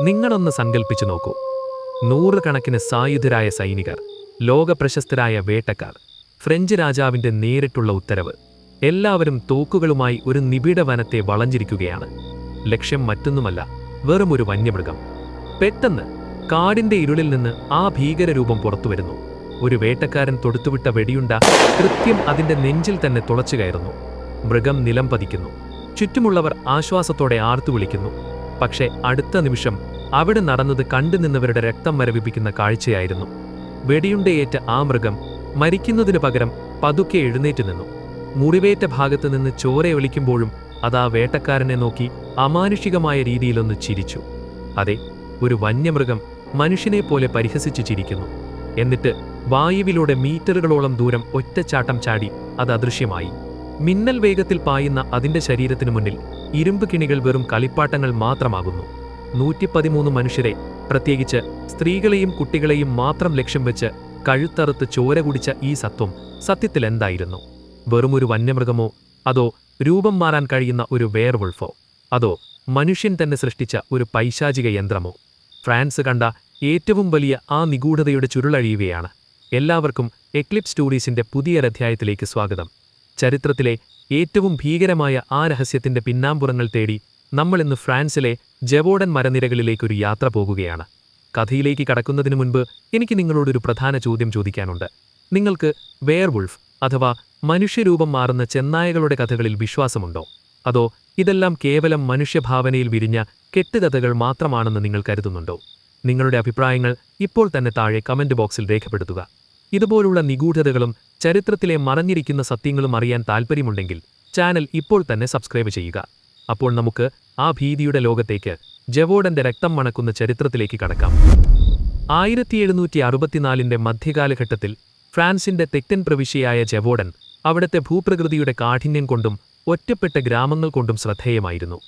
നിങ്ങളൊന്ന് സങ്കൽപ്പിച്ചു നോക്കൂ. നൂറുകണക്കിന് സായുധരായ സൈനികർ, ലോകപ്രശസ്തരായ വേട്ടക്കാർ, ഫ്രഞ്ച് രാജാവിന്റെ നേരിട്ടുള്ള ഉത്തരവ്. എല്ലാവരും തോക്കുകളുമായി ഒരു നിബിഡ വനത്തെ വളഞ്ഞിരിക്കുകയാണ്. ലക്ഷ്യം മറ്റൊന്നുമല്ല, വെറുമൊരു വന്യമൃഗം. പെട്ടെന്ന് കാടിന്റെ ഇരുളിൽ നിന്ന് ആ ഭീകരരൂപം പുറത്തുവരുന്നു. ഒരു വേട്ടക്കാരൻ തൊടുത്തുവിട്ട വെടിയുണ്ട കൃത്യം അതിന്റെ നെഞ്ചിൽ തന്നെ തുളച്ചു കയറുന്നു. മൃഗം നിലം പതിക്കുന്നു. ചുറ്റുമുള്ളവർ ആശ്വാസത്തോടെ ആർത്തുവിളിക്കുന്നു. പക്ഷേ അടുത്ത നിമിഷം അവിടെ നടന്നത് കണ്ടുനിന്നവരുടെ രക്തം മരവിപ്പിക്കുന്ന കാഴ്ചയായിരുന്നു. വെടിയുണ്ടയേറ്റ ആ മൃഗം മരിക്കുന്നതിനു പകരം പതുക്കെ എഴുന്നേറ്റ് നിന്നു. മുറിവേറ്റ ഭാഗത്ത് നിന്ന് ചോരയൊലിക്കുമ്പോഴും അതാ വേട്ടക്കാരനെ നോക്കി അമാനുഷികമായ രീതിയിലൊന്ന് ചിരിച്ചു. അതെ, ഒരു വന്യമൃഗം മനുഷ്യനെപ്പോലെ പരിഹസിച്ചു ചിരിക്കുന്നു. എന്നിട്ട് വായുവിലൂടെ മീറ്ററുകളോളം ദൂരം ഒറ്റച്ചാട്ടം ചാടി അത് അദൃശ്യമായി. മിന്നൽ വേഗത്തിൽ പായുന്ന അതിന്റെ ശരീരത്തിനു മുന്നിൽ ഇരുമ്പ് കിണികൾ വെറും കളിപ്പാട്ടങ്ങൾ മാത്രമാകുന്നു. 113 മനുഷ്യരെ, പ്രത്യേകിച്ച് സ്ത്രീകളെയും കുട്ടികളെയും മാത്രം ലക്ഷ്യം വെച്ച് കഴുത്തറുത്ത് ചോര കുടിച്ച ഈ സത്യത്തിൽ എന്തായിരുന്നു? വെറുമൊരു വന്യമൃഗമോ, അതോ രൂപം മാറാൻ കഴിയുന്ന ഒരു വെയർവുൾഫോ, അതോ മനുഷ്യൻ തന്നെ സൃഷ്ടിച്ച ഒരു പൈശാചിക യന്ത്രമോ? ഫ്രാൻസ് കണ്ട ഏറ്റവും വലിയ ആ നിഗൂഢതയുടെ ചുരുളഴിയുകയാണ്. എല്ലാവർക്കും എക്ലിപ്സ് സ്റ്റോറീസിന്റെ പുതിയൊരധ്യായത്തിലേക്ക് സ്വാഗതം. ചരിത്രത്തിലെ ഏറ്റവും ഭീകരമായ ആ രഹസ്യത്തിന്റെ പിന്നാമ്പുറങ്ങൾ തേടി നമ്മൾ ഇന്ന് ഫ്രാൻസിലെ ജവോഡൻ മരനിരകളിലേക്കൊരു യാത്ര പോകുകയാണ്. കഥയിലേക്ക് കടക്കുന്നതിനു മുൻപ് എനിക്ക് നിങ്ങളോടൊരു പ്രധാന ചോദ്യം ചോദിക്കാനുണ്ട്. നിങ്ങൾക്ക് വെയർവുൾഫ് അഥവാ മനുഷ്യരൂപം മാറുന്ന ചെന്നായകളുടെ കഥകളിൽ വിശ്വാസമുണ്ടോ? അതോ ഇതെല്ലാം കേവലം മനുഷ്യഭാവനയിൽ വിരിഞ്ഞ കെട്ടുകഥകൾ മാത്രമാണെന്ന് നിങ്ങൾ കരുതുന്നുണ്ടോ? നിങ്ങളുടെ അഭിപ്രായങ്ങൾ ഇപ്പോൾ തന്നെ താഴെ കമന്റ് ബോക്സിൽ രേഖപ്പെടുത്തുക. ഇതുപോലുള്ള നിഗൂഢതകളും ചരിത്രത്തിലെ മറഞ്ഞിരിക്കുന്ന സത്യങ്ങളും അറിയാൻ താൽപ്പര്യമുണ്ടെങ്കിൽ ചാനൽ ഇപ്പോൾ തന്നെ സബ്സ്ക്രൈബ് ചെയ്യുക. അപ്പോൾ നമുക്ക് ആ ഭീതിയുടെ ലോകത്തേക്ക്, ജവോഡന്റെ രക്തം മണക്കുന്ന ചരിത്രത്തിലേക്ക് കടക്കാം. 1764ന്റെ മധ്യകാലഘട്ടത്തിൽ ഫ്രാൻസിന്റെ തെക്കൻ പ്രവിശ്യയായ ജവോഡൻ അവിടത്തെ ഭൂപ്രകൃതിയുടെ കാഠിന്യം കൊണ്ടും ഒറ്റപ്പെട്ട ഗ്രാമങ്ങൾ കൊണ്ടും ശ്രദ്ധേയമായിരുന്നു.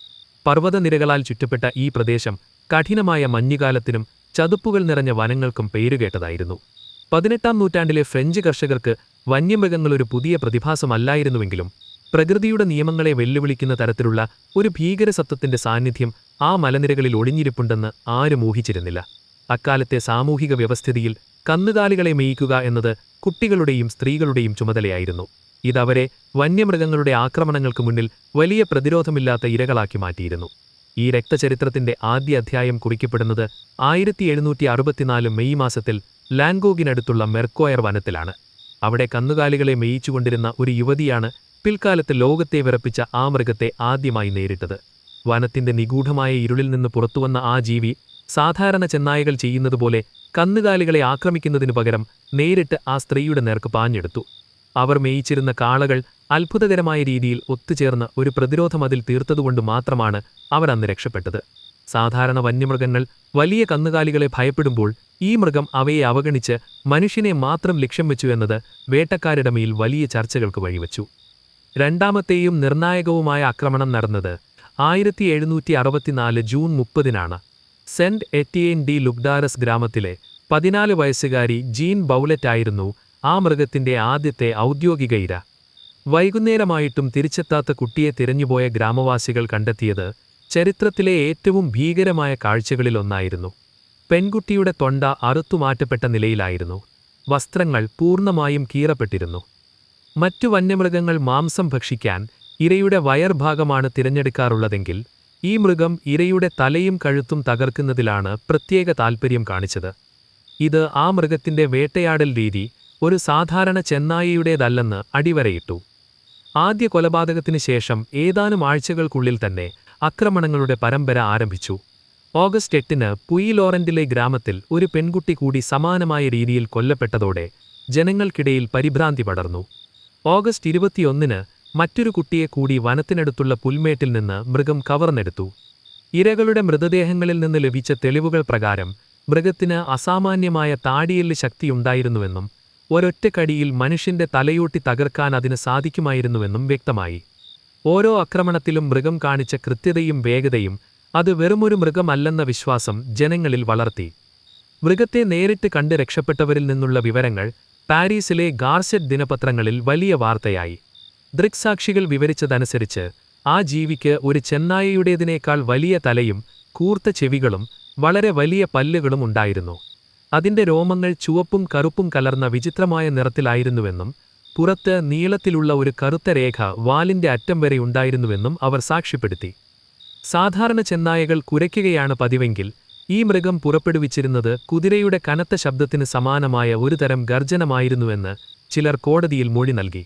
പർവ്വതനിരകളാൽ ചുറ്റപ്പെട്ട ഈ പ്രദേശം കഠിനമായ മഞ്ഞുകാലത്തിനും ചതുപ്പുകൾ നിറഞ്ഞ വനങ്ങൾക്കും പേരുകേട്ടതായിരുന്നു. 18ാം നൂറ്റാണ്ടിലെ ഫ്രഞ്ച് കർഷകർക്ക് വന്യമൃഗങ്ങളൊരു പുതിയ പ്രതിഭാസമല്ലായിരുന്നുവെങ്കിലും പ്രകൃതിയുടെ നിയമങ്ങളെ വെല്ലുവിളിക്കുന്ന തരത്തിലുള്ള ഒരു ഭീകരസത്വത്തിന്റെ സാന്നിധ്യം ആ മലനിരകളിൽ ഒളിഞ്ഞിരിപ്പുണ്ടെന്ന് ആരും ഊഹിച്ചിരുന്നില്ല. അക്കാലത്തെ സാമൂഹിക വ്യവസ്ഥിതിയിൽ കന്നുകാലികളെ മേയിക്കുക എന്നത് കുട്ടികളുടെയും സ്ത്രീകളുടെയും ചുമതലയായിരുന്നു. ഇതവരെ വന്യമൃഗങ്ങളുടെ ആക്രമണങ്ങൾക്ക് മുന്നിൽ വലിയ പ്രതിരോധമില്ലാത്ത ഇരകളാക്കി മാറ്റിയിരുന്നു. ഈ രക്തചരിത്രത്തിന്റെ ആദ്യ അധ്യായം കുറിക്കപ്പെടുന്നത് 1764 മെയ് മാസത്തിൽ ലാൻഗോഗിനടുത്തുള്ള മെർക്കോയർ വനത്തിലാണ്. അവിടെ കന്നുകാലികളെ മേയിച്ചുകൊണ്ടിരുന്ന ഒരു യുവതിയാണ് പിൽക്കാലത്ത് ലോകത്തെ വിറപ്പിച്ച ആ മൃഗത്തെ ആദ്യമായി നേരിട്ടത്. വനത്തിന്റെ നിഗൂഢമായ ഇരുളിൽ നിന്ന് പുറത്തുവന്ന ആ ജീവി സാധാരണ ചെന്നായകൾ ചെയ്യുന്നതുപോലെ കന്നുകാലികളെ ആക്രമിക്കുന്നതിനു പകരം നേരിട്ട് ആ സ്ത്രീയുടെ നേർക്ക് പാഞ്ഞെടുത്തു. അവർ മേയിച്ചിരുന്ന കാളകൾ അത്ഭുതകരമായ രീതിയിൽ ഒത്തുചേർന്ന് ഒരു പ്രതിരോധമതിൽ തീർത്തതുകൊണ്ട് മാത്രമാണ് അവർ അന്ന് രക്ഷപ്പെട്ടത്. സാധാരണ വന്യമൃഗങ്ങൾ വലിയ കന്നുകാലികളെ ഭയപ്പെടുമ്പോൾ ഈ മൃഗം അവയെ അവഗണിച്ച് മനുഷ്യനെ മാത്രം ലക്ഷ്യം വെച്ചു എന്നത് വേട്ടക്കാരുടെ മേൽ വലിയ ചർച്ചകൾക്ക് വഴിവെച്ചു. രണ്ടാമത്തെയും നിർണായകവുമായ ആക്രമണം നടന്നത് 1764 ജൂൺ 30-നാണ്. സെന്റ് എറ്റിയേൻ ഡി ലുഗ്ഡാരസ് ഗ്രാമത്തിലെ 14 വയസ്സുകാരി ജീൻ ബൗലറ്റ് ആയിരുന്നു ആ മൃഗത്തിന്റെ ആദ്യത്തെ ഔദ്യോഗിക ഇര. വൈകുന്നേരമായിട്ടും തിരിച്ചെത്താത്ത കുട്ടിയെ തിരഞ്ഞുപോയ ഗ്രാമവാസികൾ കണ്ടെത്തിയത് ചരിത്രത്തിലെ ഏറ്റവും ഭീകരമായ കാഴ്ചകളിലൊന്നായിരുന്നു. പെൺകുട്ടിയുടെ തൊണ്ട അറുത്തുമാറ്റപ്പെട്ട നിലയിലായിരുന്നു. വസ്ത്രങ്ങൾ പൂർണ്ണമായും കീറപ്പെട്ടിരുന്നു. മറ്റു വന്യമൃഗങ്ങൾ മാംസം ഭക്ഷിക്കാൻ ഇരയുടെ വയർഭാഗമാണ് തിരഞ്ഞെടുക്കാറുള്ളതെങ്കിൽ ഈ മൃഗം ഇരയുടെ തലയും കഴുത്തും തകർക്കുന്നതിലാണ് പ്രത്യേക താൽപ്പര്യം കാണിച്ചത്. ഇത് ആ മൃഗത്തിന്റെ വേട്ടയാടൽ രീതി ഒരു സാധാരണ ചെന്നായയുടേതല്ലെന്ന് അടിവരയിട്ടു. ആദ്യ കൊലപാതകത്തിന് ശേഷം ഏതാനും ആഴ്ചകൾക്കുള്ളിൽ തന്നെ ആക്രമണങ്ങളുടെ പരമ്പര ആരംഭിച്ചു. ഓഗസ്റ്റ് 8-ന് പുയി ലോറന്റിലെ ഗ്രാമത്തിൽ ഒരു പെൺകുട്ടി കൂടി സമാനമായ രീതിയിൽ കൊല്ലപ്പെട്ടതോടെ ജനങ്ങൾക്കിടയിൽ പരിഭ്രാന്തി പടർന്നു. ഓഗസ്റ്റ് 21-ന് മറ്റൊരു കുട്ടിയെ കൂടി വനത്തിനടുത്തുള്ള പുൽമേട്ടിൽ നിന്ന് മൃഗം കവർന്നെടുത്തു. ഇരകളുടെ മൃതദേഹങ്ങളിൽ നിന്ന് ലഭിച്ച തെളിവുകൾ പ്രകാരം മൃഗത്തിന് അസാമാന്യമായ താടിയെല്ല് ശക്തിയുണ്ടായിരുന്നുവെന്നും ഒരൊറ്റ കടിയിൽ മനുഷ്യന്റെ തലയോട്ടി തകർക്കാൻ അതിന് സാധിക്കുമായിരുന്നുവെന്നും വ്യക്തമായി. ഓരോ ആക്രമണത്തിലും മൃഗം കാണിച്ച കൃത്യതയും വേഗതയും അത് വെറുമൊരു മൃഗമല്ലെന്ന വിശ്വാസം ജനങ്ങളിൽ വളർത്തി. മൃഗത്തെ നേരിട്ട് കണ്ട് രക്ഷപ്പെട്ടവരിൽ നിന്നുള്ള വിവരങ്ങൾ പാരീസിലെ ഗാർസെറ്റ് ദിനപത്രങ്ങളിൽ വലിയ വാർത്തയായി. ദൃക്സാക്ഷികൾ വിവരിച്ചതനുസരിച്ച് ആ ജീവിക്ക് ഒരു ചെന്നായയുടേതിനേക്കാൾ വലിയ തലയും കൂർത്ത ചെവികളും വളരെ വലിയ പല്ലുകളും ഉണ്ടായിരുന്നു. അതിന്റെ രോമങ്ങൾ ചുവപ്പും കറുപ്പും കലർന്ന വിചിത്രമായ നിറത്തിലായിരുന്നുവെന്നും പുറത്ത് നീളത്തിലുള്ള ഒരു കറുത്ത രേഖ വാലിന്റെ അറ്റം വരെ ഉണ്ടായിരുന്നുവെന്നും അവർ സാക്ഷ്യപ്പെടുത്തി. സാധാരണ ചെന്നായകൾ കുരയ്ക്കുകയാണ് പതിവെങ്കിൽ ഈ മൃഗം പുറപ്പെടുവിച്ചിരുന്നത് കുതിരയുടെ കനത്ത ശബ്ദത്തിന് സമാനമായ ഒരുതരം ഗർജനമായിരുന്നുവെന്ന് ചിലർ കോടതിയിൽ മൊഴി നൽകി.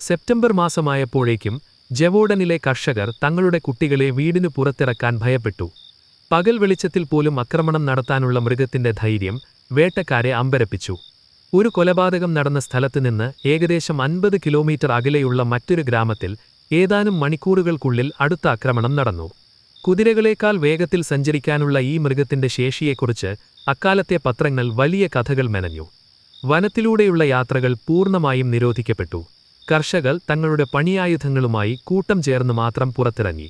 സെപ്റ്റംബർ മാസമായപ്പോഴേക്കും ജവോഡനിലെ കർഷകർ തങ്ങളുടെ കുട്ടികളെ വീടിനു പുറത്തിറക്കാൻ ഭയപ്പെട്ടു. പകൽ വെളിച്ചത്തിൽ പോലും ആക്രമണം നടത്താനുള്ള മൃഗത്തിന്റെ ധൈര്യം വേട്ടക്കാരെ അമ്പരപ്പിച്ചു. ഒരു കൊലപാതകം നടന്ന സ്ഥലത്തുനിന്ന് ഏകദേശം 50 കിലോമീറ്റർ അകലെയുള്ള മറ്റൊരു ഗ്രാമത്തിൽ ഏതാനും മണിക്കൂറുകൾക്കുള്ളിൽ അടുത്ത ആക്രമണം നടന്നു. കുതിരകളേക്കാൾ വേഗത്തിൽ സഞ്ചരിക്കാനുള്ള ഈ മൃഗത്തിന്റെ ശേഷിയെക്കുറിച്ച് അക്കാലത്തെ പത്രങ്ങൾ വലിയ കഥകൾ മെനഞ്ഞു. വനത്തിലൂടെയുള്ള യാത്രകൾ പൂർണ്ണമായും നിരോധിക്കപ്പെട്ടു. കർഷകർ തങ്ങളുടെ പണിയായുധങ്ങളുമായി കൂട്ടം ചേർന്ന് മാത്രം പുറത്തിറങ്ങി.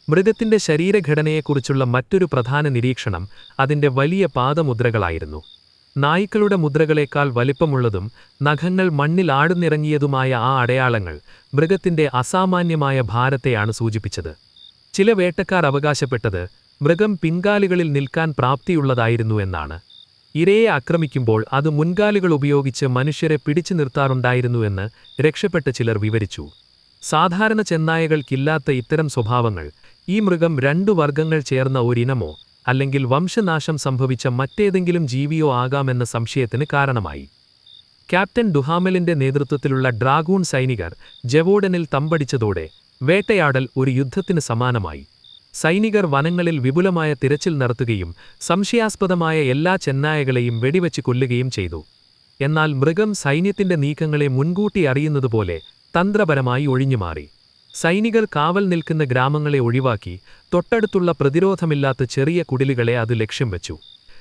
മൃഗത്തിന്റെ ശരീരഘടനയെക്കുറിച്ചുള്ള മറ്റൊരു പ്രധാന നിരീക്ഷണം അതിന്റെ വലിയ പാദമുദ്രകളായിരുന്നു. നായ്ക്കളുടെ മുദ്രകളേക്കാൾ വലിപ്പമുള്ളതും നഖങ്ങൾ മണ്ണിൽ ആടുന്നിറങ്ങിയതുമായ ആ അടയാളങ്ങൾ മൃഗത്തിന്റെ അസാമാന്യമായ ഭാരത്തെയാണ് സൂചിപ്പിച്ചത്. ചില വേട്ടക്കാർ അവകാശപ്പെട്ടത് മൃഗം പിൻകാലുകളിൽ നിൽക്കാൻ പ്രാപ്തിയുള്ളതായിരുന്നു എന്നാണ്. ഇരയെ ആക്രമിക്കുമ്പോൾ അത് മുൻകാലുകൾ ഉപയോഗിച്ച് മനുഷ്യരെ പിടിച്ചു നിർത്താറുണ്ടായിരുന്നുവെന്ന് രക്ഷപ്പെട്ട ചിലർ വിവരിച്ചു. സാധാരണ ചെന്നായകൾക്കില്ലാത്ത ഇത്തരം സ്വഭാവങ്ങൾ ഈ മൃഗം 2 വർഗ്ഗങ്ങൾ ചേർന്ന ഒരിനമോ അല്ലെങ്കിൽ വംശനാശം സംഭവിച്ച മറ്റേതെങ്കിലും ജീവിയോ ആകാമെന്ന സംശയത്തിന് കാരണമായി. ക്യാപ്റ്റൻ ഡുഹാമെലിന്റെ നേതൃത്വത്തിലുള്ള ഡ്രാഗൂൺ സൈനികർ ജവോഡനിൽ തമ്പടിച്ചതോടെ വേട്ടയാടൽ ഒരു യുദ്ധത്തിന് സമാനമായി. സൈനികർ വനങ്ങളിൽ വിപുലമായ തിരച്ചിൽ നടത്തുകയും സംശയാസ്പദമായ എല്ലാ ചെന്നായകളെയും വെടിവെച്ച് കൊല്ലുകയും ചെയ്തു. എന്നാൽ മൃഗം സൈന്യത്തിന്റെ നീക്കങ്ങളെ മുൻകൂട്ടി അറിയുന്നതുപോലെ തന്ത്രപരമായി ഒഴിഞ്ഞുമാറി. സൈനികർ കാവൽ നിൽക്കുന്ന ഗ്രാമങ്ങളെ ഒഴിവാക്കി തൊട്ടടുത്തുള്ള പ്രതിരോധമില്ലാത്ത ചെറിയ കുടിലുകളെ അത് ലക്ഷ്യം വെച്ചു.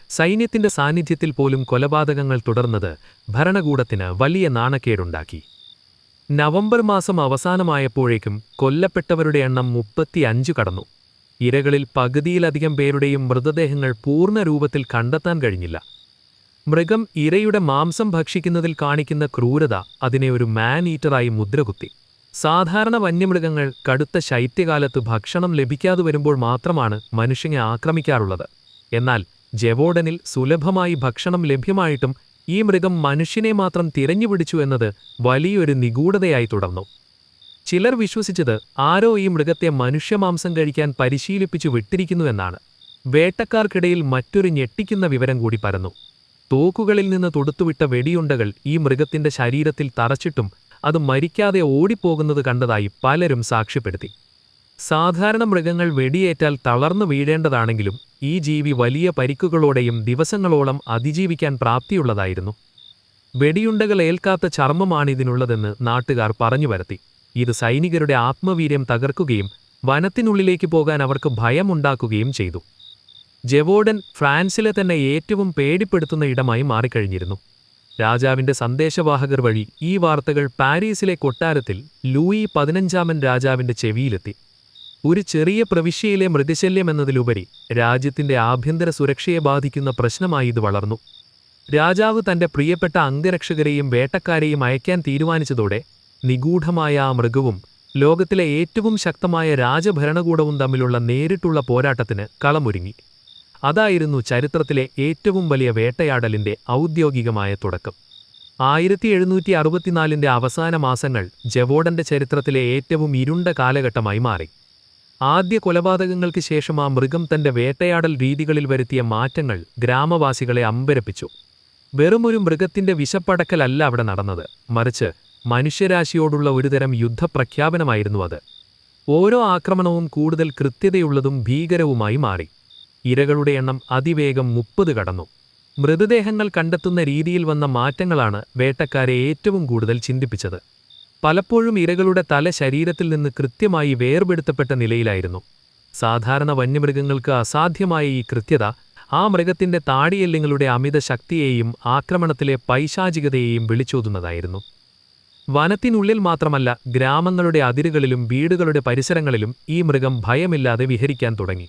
സൈന്യത്തിന്റെ സാന്നിധ്യത്തിൽ പോലും കൊലപാതകങ്ങൾ തുടർന്നത് ഭരണകൂടത്തിന് വലിയ നാണക്കേടുണ്ടാക്കി. നവംബർ മാസം അവസാനമായപ്പോഴേക്കും കൊല്ലപ്പെട്ടവരുടെ എണ്ണം 35 കടന്നു. ഇരകളിൽ പകുതിയിലധികം പേരുടെയും മൃതദേഹങ്ങൾ പൂർണ്ണ രൂപത്തിൽ കണ്ടെത്താൻ കഴിഞ്ഞില്ല. മൃഗം ഇരയുടെ മാംസം ഭക്ഷിക്കുന്നതിൽ കാണിക്കുന്ന ക്രൂരത അതിനെ ഒരു മാൻ ഈറ്ററായി മുദ്രകുത്തി. സാധാരണ വന്യമൃഗങ്ങൾ കടുത്ത ശൈത്യകാലത്ത് ഭക്ഷണം ലഭിക്കാതെ വരുമ്പോൾ മാത്രമാണ് മനുഷ്യനെ ആക്രമിക്കാറുള്ളത്. എന്നാൽ ജവോഡനിൽ സുലഭമായി ഭക്ഷണം ലഭ്യമായിട്ടും ഈ മൃഗം മനുഷ്യനെ മാത്രം തിരഞ്ഞുപിടിച്ചു എന്നത് വലിയൊരു നിഗൂഢതയായി തുടർന്നു. ചിലർ വിശ്വസിച്ചത് ആരോ ഈ മൃഗത്തെ മനുഷ്യമാംസം കഴിക്കാൻ പരിശീലിപ്പിച്ചു വിട്ടിരിക്കുന്നുവെന്നാണ്. വേട്ടക്കാർക്കിടയിൽ മറ്റൊരു ഞെട്ടിക്കുന്ന വിവരം കൂടി പരന്നു. തോക്കുകളിൽ നിന്ന് തൊടുത്തുവിട്ട വെടിയുണ്ടകൾ ഈ മൃഗത്തിന്റെ ശരീരത്തിൽ തറച്ചിട്ടും അത് മരിക്കാതെ ഓടിപ്പോകുന്നത് കണ്ടതായി പലരും സാക്ഷ്യപ്പെടുത്തി. സാധാരണ മൃഗങ്ങൾ വെടിയേറ്റാൽ തളർന്നു വീഴേണ്ടതാണെങ്കിലും ഈ ജീവി വലിയ പരിക്കുകളോടെയും ദിവസങ്ങളോളം അതിജീവിക്കാൻ പ്രാപ്തിയുള്ളതായിരുന്നു. വെടിയുണ്ടകൾ ഏൽക്കാത്ത ചർമ്മമാണിതിനുള്ളതെന്ന് നാട്ടുകാർ പറഞ്ഞു വരുത്തി. ഇത് സൈനികരുടെ ആത്മവീര്യം തകർക്കുകയും വനത്തിനുള്ളിലേക്ക് പോകാൻ അവർക്ക് ഭയമുണ്ടാക്കുകയും ചെയ്തു. ജവോഡൻ ഫ്രാൻസിലെ തന്നെ ഏറ്റവും പേടിപ്പെടുത്തുന്ന ഇടമായി മാറിക്കഴിഞ്ഞിരുന്നു. രാജാവിന്റെ സന്ദേശവാഹകർ വഴി ഈ വാർത്തകൾ പാരീസിലെ കൊട്ടാരത്തിൽ ലൂയി 15 രാജാവിന്റെ ചെവിയിലെത്തി. ഒരു ചെറിയ പ്രവിശ്യയിലെ മൃഗശല്യം എന്നതിലുപരി രാജ്യത്തിന്റെ ആഭ്യന്തര സുരക്ഷയെ ബാധിക്കുന്ന പ്രശ്നമായി ഇത് വളർന്നു. രാജാവ് തന്റെ പ്രിയപ്പെട്ട അംഗരക്ഷകരെയും വേട്ടക്കാരെയും അയക്കാൻ തീരുമാനിച്ചതോടെ നിഗൂഢമായ ആ മൃഗവും ലോകത്തിലെ ഏറ്റവും ശക്തമായ രാജഭരണകൂടവും തമ്മിലുള്ള നേരിട്ടുള്ള പോരാട്ടത്തിന് കളമൊരുങ്ങി. അതായിരുന്നു ചരിത്രത്തിലെ ഏറ്റവും വലിയ വേട്ടയാടലിന്റെ ഔദ്യോഗികമായ തുടക്കം. 1764 അവസാന മാസങ്ങൾ ജവോഡന്റെ ചരിത്രത്തിലെ ഏറ്റവും ഇരുണ്ട കാലഘട്ടമായി മാറി. ആദ്യ കൊലപാതകങ്ങൾക്ക് ശേഷം ആ മൃഗം തന്റെ വേട്ടയാടൽ രീതികളിൽ വരുത്തിയ മാറ്റങ്ങൾ ഗ്രാമവാസികളെ അമ്പരപ്പിച്ചു. വെറുമൊരു മൃഗത്തിന്റെ വിശപ്പടക്കലല്ല അവിടെ നടന്നത്, മറിച്ച് മനുഷ്യരാശിയോടുള്ള ഒരുതരം യുദ്ധപ്രഖ്യാപനമായിരുന്നു അത്. ഓരോ ആക്രമണവും കൂടുതൽ കൃത്യതയുള്ളതും ഭീകരവുമായി മാറി. ഇരകളുടെ എണ്ണം അതിവേഗം 30 കടന്നു. മൃതദേഹങ്ങൾ കണ്ടെത്തുന്ന രീതിയിൽ വന്ന മാറ്റങ്ങളാണ് വേട്ടക്കാരെ ഏറ്റവും കൂടുതൽ ചിന്തിപ്പിച്ചത്. പലപ്പോഴും ഇരകളുടെ തല ശരീരത്തിൽ നിന്ന് കൃത്യമായി വേർപെടുത്തപ്പെട്ട നിലയിലായിരുന്നു. സാധാരണ വന്യമൃഗങ്ങൾക്ക് അസാധ്യമായ ഈ കൃത്യത ആ മൃഗത്തിന്റെ താടിയെല്ലുകളുടെ അമിത ശക്തിയെയും ആക്രമണത്തിലെ പൈശാചികതയെയും വിളിച്ചോതുന്നതായിരുന്നു. വനത്തിനുള്ളിൽ മാത്രമല്ല, ഗ്രാമങ്ങളുടെ അതിരുകളിലും വീടുകളുടെ പരിസരങ്ങളിലും ഈ മൃഗം ഭയമില്ലാതെ വിഹരിക്കാൻ തുടങ്ങി.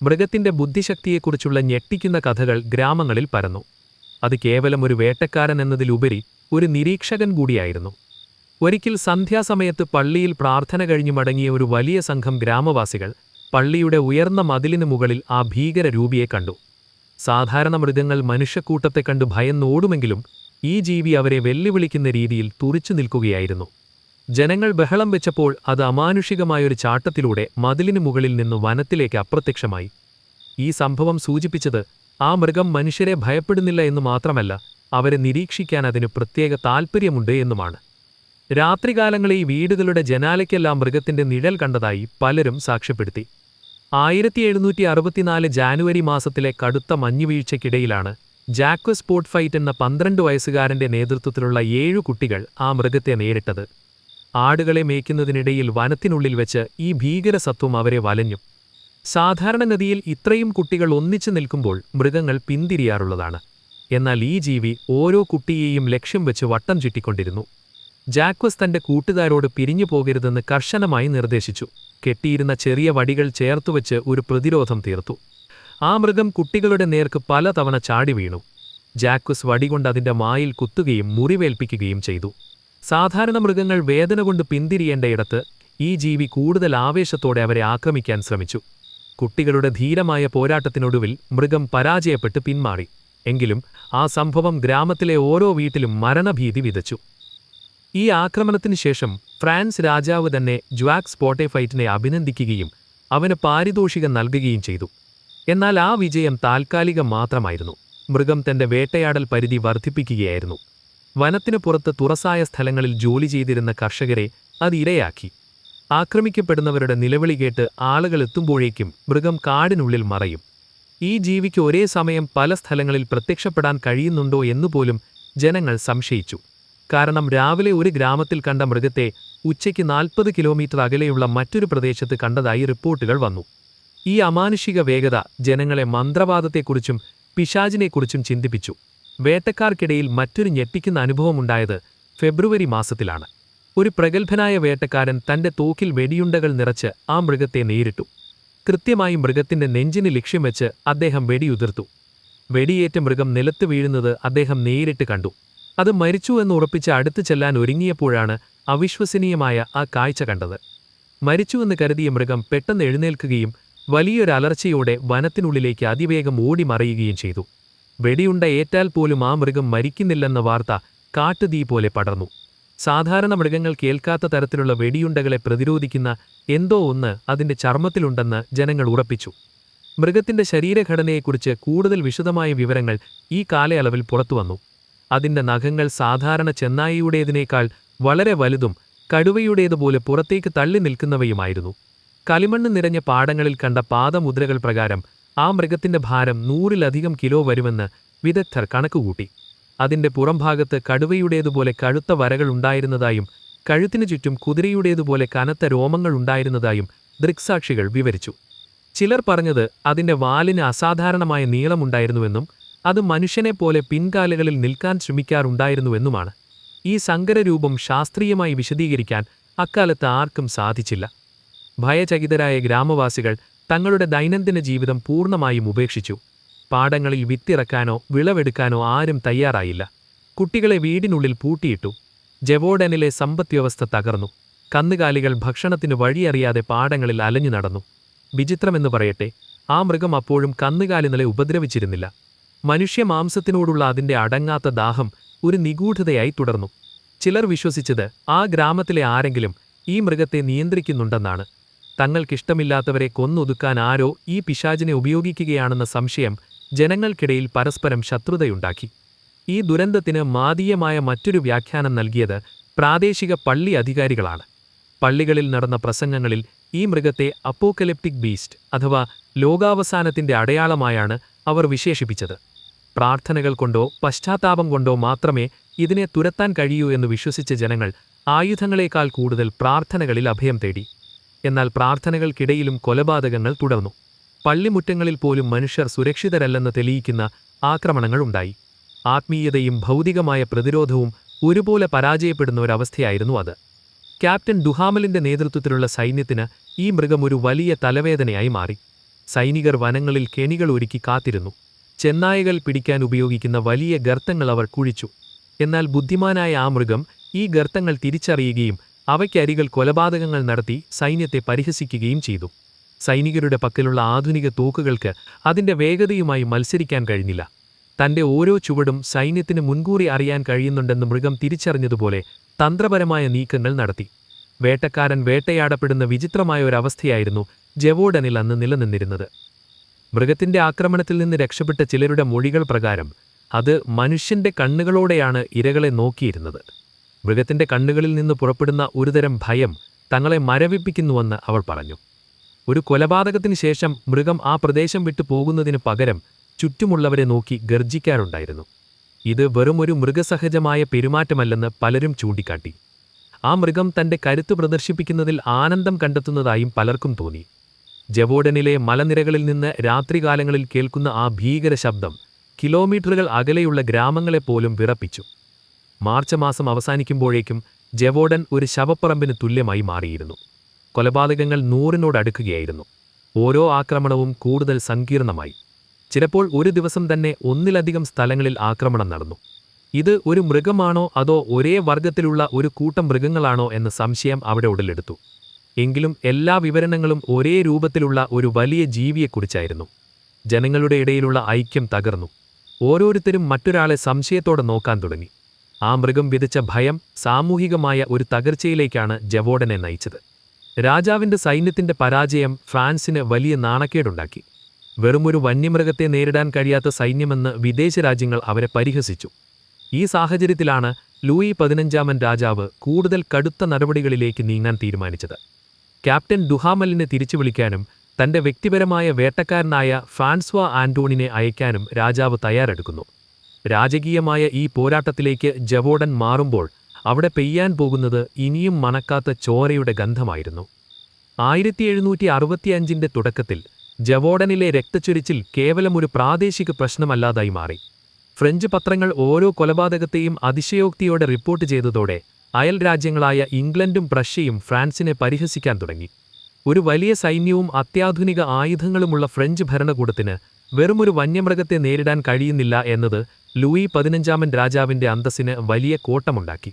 മൃഗത്തിന്റെ ബുദ്ധിശക്തിയെക്കുറിച്ചുള്ള ഞെട്ടിക്കുന്ന കഥകൾ ഗ്രാമങ്ങളിൽ പരന്നു. അത് കേവലം ഒരു വേട്ടക്കാരൻ എന്നതിലുപരി ഒരു നിരീക്ഷകൻ കൂടിയായിരുന്നു. ഒരിക്കൽ സന്ധ്യാസമയത്ത് പള്ളിയിൽ പ്രാർത്ഥന കഴിഞ്ഞു മടങ്ങിയ ഒരു വലിയ സംഘം ഗ്രാമവാസികൾ പള്ളിയുടെ ഉയർന്ന മതിലിനു മുകളിൽ ആ ഭീകരരൂപിയെ കണ്ടു. സാധാരണ മൃഗങ്ങൾ മനുഷ്യക്കൂട്ടത്തെ കണ്ടു ഭയന്നോടുമെങ്കിലും ഈ ജീവി അവരെ വെല്ലുവിളിക്കുന്ന രീതിയിൽ തുറിച്ചു നിൽക്കുകയായിരുന്നു. ജനങ്ങൾ ബഹളം വെച്ചപ്പോൾ അത് അമാനുഷികമായൊരു ചാട്ടത്തിലൂടെ മതിലിനു മുകളിൽ നിന്ന് വനത്തിലേക്ക് അപ്രത്യക്ഷമായി. ഈ സംഭവം സൂചിപ്പിച്ചത് ആ മൃഗം മനുഷ്യരെ ഭയപ്പെടുന്നില്ല എന്നു മാത്രമല്ല, അവരെ നിരീക്ഷിക്കാൻ അതിന് പ്രത്യേക താൽപ്പര്യമുണ്ട് എന്നുമാണ്. രാത്രികാലങ്ങളിൽ വീടുകളുടെ ജനാലയ്ക്കെല്ലാം മൃഗത്തിന്റെ നിഴൽ കണ്ടതായി പലരും സാക്ഷ്യപ്പെടുത്തി. 1764 ജാനുവരി മാസത്തിലെ കടുത്ത മഞ്ഞുവീഴ്ചയ്ക്കിടയിലാണ് ജാക്വസ് പോർട്ട്ഫൈറ്റ് എന്ന 12 വയസ്സുകാരന്റെ നേതൃത്വത്തിലുള്ള 7 കുട്ടികൾ ആ മൃഗത്തെ നേരിട്ടത്. ആടുകളെ മേയ്ക്കുന്നതിനിടയിൽ വനത്തിനുള്ളിൽ വെച്ച് ഈ ഭീകരസത്വം അവരെ വലഞ്ഞു. സാധാരണഗതിയിൽ ഇത്രയും കുട്ടികൾ ഒന്നിച്ചു നിൽക്കുമ്പോൾ മൃഗങ്ങൾ പിന്തിരിയാറുള്ളതാണ്. എന്നാൽ ഈ ജീവി ഓരോ കുട്ടിയെയും ലക്ഷ്യം വെച്ച് വട്ടം ചുറ്റിക്കൊണ്ടിരുന്നു. ജാക്വസ് തന്റെ കൂട്ടുകാരോട് പിരിഞ്ഞു പോകരുതെന്ന് കർശനമായി നിർദ്ദേശിച്ചു. കെട്ടിയിരുന്ന ചെറിയ വടികൾ ചേർത്തുവെച്ച് ഒരു പ്രതിരോധം തീർത്തു. ആ മൃഗം കുട്ടികളുടെ നേർക്ക് പലതവണ ചാടി വീണു. ജാക്വസ് വടികൊണ്ട് അതിന്റെ മായിൽ കുത്തുകയും മുറിവേൽപ്പിക്കുകയും ചെയ്തു. സാധാരണ മൃഗങ്ങൾ വേദന കൊണ്ട് പിന്തിരിയേണ്ടയിടത്ത് ഈ ജീവി കൂടുതൽ ആവേശത്തോടെ അവരെ ആക്രമിക്കാൻ ശ്രമിച്ചു. കുട്ടികളുടെ ധീരമായ പോരാട്ടത്തിനൊടുവിൽ മൃഗം പരാജയപ്പെട്ട് പിന്മാറി. എങ്കിലും ആ സംഭവം ഗ്രാമത്തിലെ ഓരോ വീട്ടിലും മരണഭീതി വിതച്ചു. ഈ ആക്രമണത്തിനു ശേഷം ഫ്രാൻസ് രാജാവ് തന്നെ ജ്വാക്സ് പോർട്ട്ഫൈറ്റിനെ അഭിനന്ദിക്കുകയും അവന് പാരിതോഷികം നൽകുകയും ചെയ്തു. എന്നാൽ ആ വിജയം താൽക്കാലികം മാത്രമായിരുന്നു. മൃഗം തന്റെ വേട്ടയാടൽ പരിധി വർദ്ധിപ്പിക്കുകയായിരുന്നു. വനത്തിനു പുറത്ത് തുറസായ സ്ഥലങ്ങളിൽ ജോലി ചെയ്തിരുന്ന കർഷകരെ അത് ഇരയാക്കി. ആക്രമിക്കപ്പെടുന്നവരുടെ നിലവിളി കേട്ട് ആളുകൾ എത്തുമ്പോഴേക്കും മൃഗം കാടിനുള്ളിൽ മറയും. ഈ ജീവിക്ക് ഒരേ സമയം പല സ്ഥലങ്ങളിൽ പ്രത്യക്ഷപ്പെടാൻ കഴിയുന്നുണ്ടോ എന്നുപോലും ജനങ്ങൾ സംശയിച്ചു. കാരണം രാവിലെ ഒരു ഗ്രാമത്തിൽ കണ്ട മൃഗത്തെ ഉച്ചയ്ക്ക് 40 കിലോമീറ്റർ അകലെയുള്ള മറ്റൊരു പ്രദേശത്ത് കണ്ടതായി റിപ്പോർട്ടുകൾ വന്നു. ഈ അമാനുഷിക വേഗത ജനങ്ങളെ മന്ത്രവാദത്തെക്കുറിച്ചും പിശാചിനെക്കുറിച്ചും ചിന്തിപ്പിച്ചു. വേട്ടക്കാർക്കിടയിൽ മറ്റൊരു ഞെട്ടിക്കുന്ന അനുഭവമുണ്ടായത് ഫെബ്രുവരി മാസത്തിലാണ്. ഒരു പ്രഗത്ഭനായ വേട്ടക്കാരൻ തന്റെ തോക്കിൽ വെടിയുണ്ടകൾ നിറച്ച് ആ മൃഗത്തെ നേരിട്ടു. കൃത്യമായി മൃഗത്തിന്റെ നെഞ്ചിന് ലക്ഷ്യം വെച്ച് അദ്ദേഹം വെടിയുതിർത്തു. വെടിയേറ്റ മൃഗം നിലത്ത് വീഴുന്നത് അദ്ദേഹം നേരിട്ട് കണ്ടു. അത് മരിച്ചു എന്ന് ഉറപ്പിച്ച് അടുത്തു ചെല്ലാൻ ഒരുങ്ങിയപ്പോഴാണ് അവിശ്വസനീയമായ ആ കാഴ്ച കണ്ടത്. മരിച്ചുവെന്ന് കരുതിയ മൃഗം പെട്ടെന്ന് എഴുന്നേൽക്കുകയും വലിയൊരു അലർച്ചയോടെ വനത്തിനുള്ളിലേക്ക് അതിവേഗം ഓടി മറയുകയും ചെയ്തു. വെടിയുണ്ട ഏറ്റാൽ പോലും ആ മൃഗം മരിക്കുന്നില്ലെന്ന വാർത്ത കാട്ടുതീ പോലെ പടർന്നു. സാധാരണ മൃഗങ്ങൾ കേൾക്കാത്ത തരത്തിലുള്ള വെടിയുണ്ടകളെ പ്രതിരോധിക്കുന്ന എന്തോ ഒന്ന് അതിന്റെ ചർമ്മത്തിലുണ്ടെന്ന് ജനങ്ങൾ ഉറപ്പിച്ചു. മൃഗത്തിന്റെ ശരീരഘടനയെക്കുറിച്ച് കൂടുതൽ വിശദമായ വിവരങ്ങൾ ഈ കാലയളവിൽ പുറത്തുവന്നു. അതിന്റെ നഖങ്ങൾ സാധാരണ ചെന്നായിയുടേതിനേക്കാൾ വളരെ വലുതും കടുവയുടേതുപോലെ പുറത്തേക്ക് തള്ളി നിൽക്കുന്നവയുമായിരുന്നു. കളിമണ്ണ് നിറഞ്ഞ പാടങ്ങളിൽ കണ്ട പാദമുദ്രകൾ പ്രകാരം ആ മൃഗത്തിന്റെ ഭാരം 100-ലധികം കിലോ വരുമെന്ന് വിദഗ്ധർ കണക്കുകൂട്ടി. അതിന്റെ പുറംഭാഗത്ത് കടുവയുടേതുപോലെ കഴുത്ത വരകൾ ഉണ്ടായിരുന്നതായും കഴുത്തിനു ചുറ്റും കുതിരയുടേതുപോലെ കനത്ത രോമങ്ങൾ ഉണ്ടായിരുന്നതായും ദൃക്സാക്ഷികൾ വിവരിച്ചു. ചിലർ പറഞ്ഞത് അതിന്റെ വാലിന് അസാധാരണമായ നീളമുണ്ടായിരുന്നുവെന്നും അത് മനുഷ്യനെപ്പോലെ പിൻകാലുകളിൽ നിൽക്കാൻ ശ്രമിക്കാറുണ്ടായിരുന്നുവെന്നുമാണ്. ഈ സങ്കരരൂപം ശാസ്ത്രീയമായി വിശദീകരിക്കാൻ അക്കാലത്ത് ആർക്കും സാധിച്ചില്ല. ഭയചകിതരായ ഗ്രാമവാസികൾ തങ്ങളുടെ ദൈനംദിന ജീവിതം പൂർണ്ണമായും ഉപേക്ഷിച്ചു. പാടങ്ങളിൽ വിത്തിറക്കാനോ വിളവെടുക്കാനോ ആരും തയ്യാറായില്ല. കുട്ടികളെ വീടിനുള്ളിൽ പൂട്ടിയിട്ടു. ജവോഡനിലെ സമ്പദ്വ്യവസ്ഥ തകർന്നു. കന്നുകാലികൾ ഭക്ഷണത്തിനു വഴിയറിയാതെ പാടങ്ങളിൽ അലഞ്ഞു നടന്നു. വിചിത്രമെന്ന് പറയട്ടെ, ആ മൃഗം അപ്പോഴും കന്നുകാലികളെ ഉപദ്രവിച്ചിരുന്നില്ല. മനുഷ്യമാംസത്തിനോടുള്ള അതിന്റെ അടങ്ങാത്ത ദാഹം ഒരു നിഗൂഢതയായി തുടർന്നു. ചിലർ വിശ്വസിച്ചത് ആ ഗ്രാമത്തിലെ ആരെങ്കിലും ഈ മൃഗത്തെ നിയന്ത്രിക്കുന്നുണ്ടെന്നാണ്. തങ്ങൾക്കിഷ്ടമില്ലാത്തവരെ കൊന്നൊതുക്കാൻ ആരോ ഈ പിശാചിനെ ഉപയോഗിക്കുകയാണെന്ന സംശയം ജനങ്ങൾക്കിടയിൽ പരസ്പരം ശത്രുതയുണ്ടാക്കി. ഈ ദുരന്തത്തിന് മാദീയമായ മറ്റൊരു വ്യാഖ്യാനം നൽകിയത് പ്രാദേശിക പള്ളി അധികാരികളാണ്. പള്ളികളിൽ നടന്ന പ്രസംഗങ്ങളിൽ ഈ മൃഗത്തെ അപ്പോക്കലിപ്റ്റിക് ബീസ്റ്റ് അഥവാ ലോകാവസാനത്തിന്റെ അടയാളമായാണ് അവർ വിശേഷിപ്പിച്ചത്. പ്രാർത്ഥനകൾ കൊണ്ടോ പശ്ചാത്താപം കൊണ്ടോ മാത്രമേ ഇതിനെ തുരത്താൻ കഴിയൂ എന്ന് വിശ്വസിച്ച ജനങ്ങൾ ആയുധങ്ങളെക്കാൾ കൂടുതൽ പ്രാർത്ഥനകളിൽ അഭയം തേടി. എന്നാൽ പ്രാർത്ഥനകൾക്കിടയിലും കൊലപാതകങ്ങൾ തുടർന്നു. പള്ളിമുറ്റങ്ങളിൽ പോലും മനുഷ്യർ സുരക്ഷിതരല്ലെന്ന് തെളിയിക്കുന്ന ആക്രമണങ്ങളുണ്ടായി. ആത്മീയതയും ഭൗതികമായ പ്രതിരോധവും ഒരുപോലെ പരാജയപ്പെടുന്ന ഒരവസ്ഥയായിരുന്നു അത്. ക്യാപ്റ്റൻ ഡുഹാമലിന്റെ നേതൃത്വത്തിലുള്ള സൈന്യത്തിന് ഈ മൃഗം ഒരു വലിയ തലവേദനയായി മാറി. സൈനികർ വനങ്ങളിൽ കെണികൾ ഒരുക്കി കാത്തിരുന്നു. ചെന്നായകൾ പിടിക്കാൻ ഉപയോഗിക്കുന്ന വലിയ ഗർത്തങ്ങൾ അവർ കുഴിച്ചു. എന്നാൽ ബുദ്ധിമാനായ ആ മൃഗം ഈ ഗർത്തങ്ങൾ തിരിച്ചറിയുകയും അവയ്ക്കരികൾ കൊലപാതകങ്ങൾ നടത്തി സൈന്യത്തെ പരിഹസിക്കുകയും ചെയ്തു. സൈനികരുടെ പക്കലുള്ള ആധുനിക തോക്കുകൾക്ക് അതിന്റെ വേഗതയുമായി മത്സരിക്കാൻ കഴിഞ്ഞില്ല. തന്റെ ഓരോ ചുവടും സൈന്യത്തിന് മുൻകൂറി അറിയാൻ കഴിയുന്നുണ്ടെന്ന് മൃഗം തിരിച്ചറിഞ്ഞതുപോലെ തന്ത്രപരമായ നീക്കങ്ങൾ നടത്തി. വേട്ടക്കാരൻ വേട്ടയാടപ്പെടുന്ന വിചിത്രമായ ഒരവസ്ഥയായിരുന്നു ജവോഡനിൽ അന്ന് നിലനിന്നിരുന്നത്. മൃഗത്തിന്റെ ആക്രമണത്തിൽ നിന്ന് രക്ഷപ്പെട്ട ചിലരുടെ മൊഴികൾ പ്രകാരം അത് മനുഷ്യന്റെ കണ്ണുകളോടെയാണ് ഇരകളെ നോക്കിയിരുന്നത്. മൃഗത്തിന്റെ കണ്ണുകളിൽ നിന്ന് പുറപ്പെടുന്ന ഒരുതരം ഭയം തങ്ങളെ മരവിപ്പിക്കുന്നുവെന്ന് അവൾ പറഞ്ഞു. ഒരു കൊലപാതകത്തിന് ശേഷം മൃഗം ആ പ്രദേശം വിട്ടു പോകുന്നതിന് പകരം ചുറ്റുമുള്ളവരെ നോക്കി ഗർജിക്കാറുണ്ടായിരുന്നു. ഇത് വെറുമൊരു മൃഗസഹജമായ പെരുമാറ്റമല്ലെന്ന് പലരും ചൂണ്ടിക്കാട്ടി. ആ മൃഗം തന്റെ കരുത്ത് പ്രദർശിപ്പിക്കുന്നതിൽ ആനന്ദം കണ്ടെത്തുന്നതായും പലർക്കും തോന്നി. ജവോഡനിലെ മലനിരകളിൽ നിന്ന് രാത്രികാലങ്ങളിൽ കേൾക്കുന്ന ആ ഭീകര ശബ്ദം കിലോമീറ്ററുകൾ അകലെയുള്ള ഗ്രാമങ്ങളെപ്പോലും വിറപ്പിച്ചു. മാർച്ച് മാസം അവസാനിക്കുമ്പോഴേക്കും ജവോഡൻ ഒരു ശവപ്പറമ്പിന് തുല്യമായി മാറിയിരുന്നു. കൊലപാതകങ്ങൾ 100-നോടടുക്കുകയായിരുന്നു. ഓരോ ആക്രമണവും കൂടുതൽ സങ്കീർണമായി. ചിലപ്പോൾ ഒരു ദിവസം തന്നെ ഒന്നിലധികം സ്ഥലങ്ങളിൽ ആക്രമണം നടന്നു. ഇത് ഒരു മൃഗമാണോ അതോ ഒരേ വർഗത്തിലുള്ള ഒരു കൂട്ടം മൃഗങ്ങളാണോ എന്ന സംശയം അവിടെ ഉടലെടുത്തു. എങ്കിലും എല്ലാ വിവരണങ്ങളും ഒരേ രൂപത്തിലുള്ള ഒരു വലിയ ജീവിയെക്കുറിച്ചായിരുന്നു. ജനങ്ങളുടെ ഇടയിലുള്ള ഐക്യം തകർന്നു. ഓരോരുത്തരും മറ്റൊരാളെ സംശയത്തോടെ നോക്കാൻ തുടങ്ങി. ആ മൃഗം വിതച്ച ഭയം സാമൂഹികമായ ഒരു തകർച്ചയിലേക്കാണ് ജവോഡനെ നയിച്ചത്. രാജാവിന്റെ സൈന്യത്തിന്റെ പരാജയം ഫ്രാൻസിന് വലിയ നാണക്കേടുണ്ടാക്കി. വെറുമൊരു വന്യമൃഗത്തെ നേരിടാൻ കഴിയാത്ത സൈന്യമെന്ന് വിദേശ രാജ്യങ്ങൾ അവരെ പരിഹസിച്ചു. ഈ സാഹചര്യത്തിലാണ് ലൂയി 15 രാജാവ് കൂടുതൽ കടുത്ത നടപടികളിലേക്ക് നീങ്ങാൻ തീരുമാനിച്ചത്. ക്യാപ്റ്റൻ ഡുഹാമലിനെ തിരിച്ചു വിളിക്കാനും തന്റെ വ്യക്തിപരമായ വേട്ടക്കാരനായ ഫ്രാൻസ്വാ ആന്റോണിനെ അയക്കാനും രാജാവ് തയ്യാറെടുക്കുന്നു. രാജകീയമായ ഈ പോരാട്ടത്തിലേക്ക് ജവോഡൻ മാറുമ്പോൾ അവിടെ പെയ്യാൻ പോകുന്നത് ഇനിയും മണക്കാത്ത ചോരയുടെ ഗന്ധമായിരുന്നു. 1765 തുടക്കത്തിൽ ജവോഡനിലെ രക്തച്ചൊരിച്ചിൽ കേവലം ഒരു പ്രാദേശിക പ്രശ്നമല്ലാതായി മാറി. ഫ്രഞ്ച് പത്രങ്ങൾ ഓരോ കൊലപാതകത്തെയും അതിശയോക്തിയോടെ റിപ്പോർട്ട് ചെയ്തതോടെ അയൽ രാജ്യങ്ങളായ ഇംഗ്ലണ്ടും പ്രഷ്യയും ഫ്രാൻസിനെ പരിഹസിക്കാൻ തുടങ്ങി. ഒരു വലിയ സൈന്യവും അത്യാധുനിക ആയുധങ്ങളുമുള്ള ഫ്രഞ്ച് ഭരണകൂടത്തിന് വെറുമൊരു വന്യമൃഗത്തെ നേരിടാൻ കഴിയുന്നില്ല എന്നത് ലൂയി 15 രാജാവിന്റെ അന്തസ്സിന് വലിയ കോട്ടമുണ്ടാക്കി.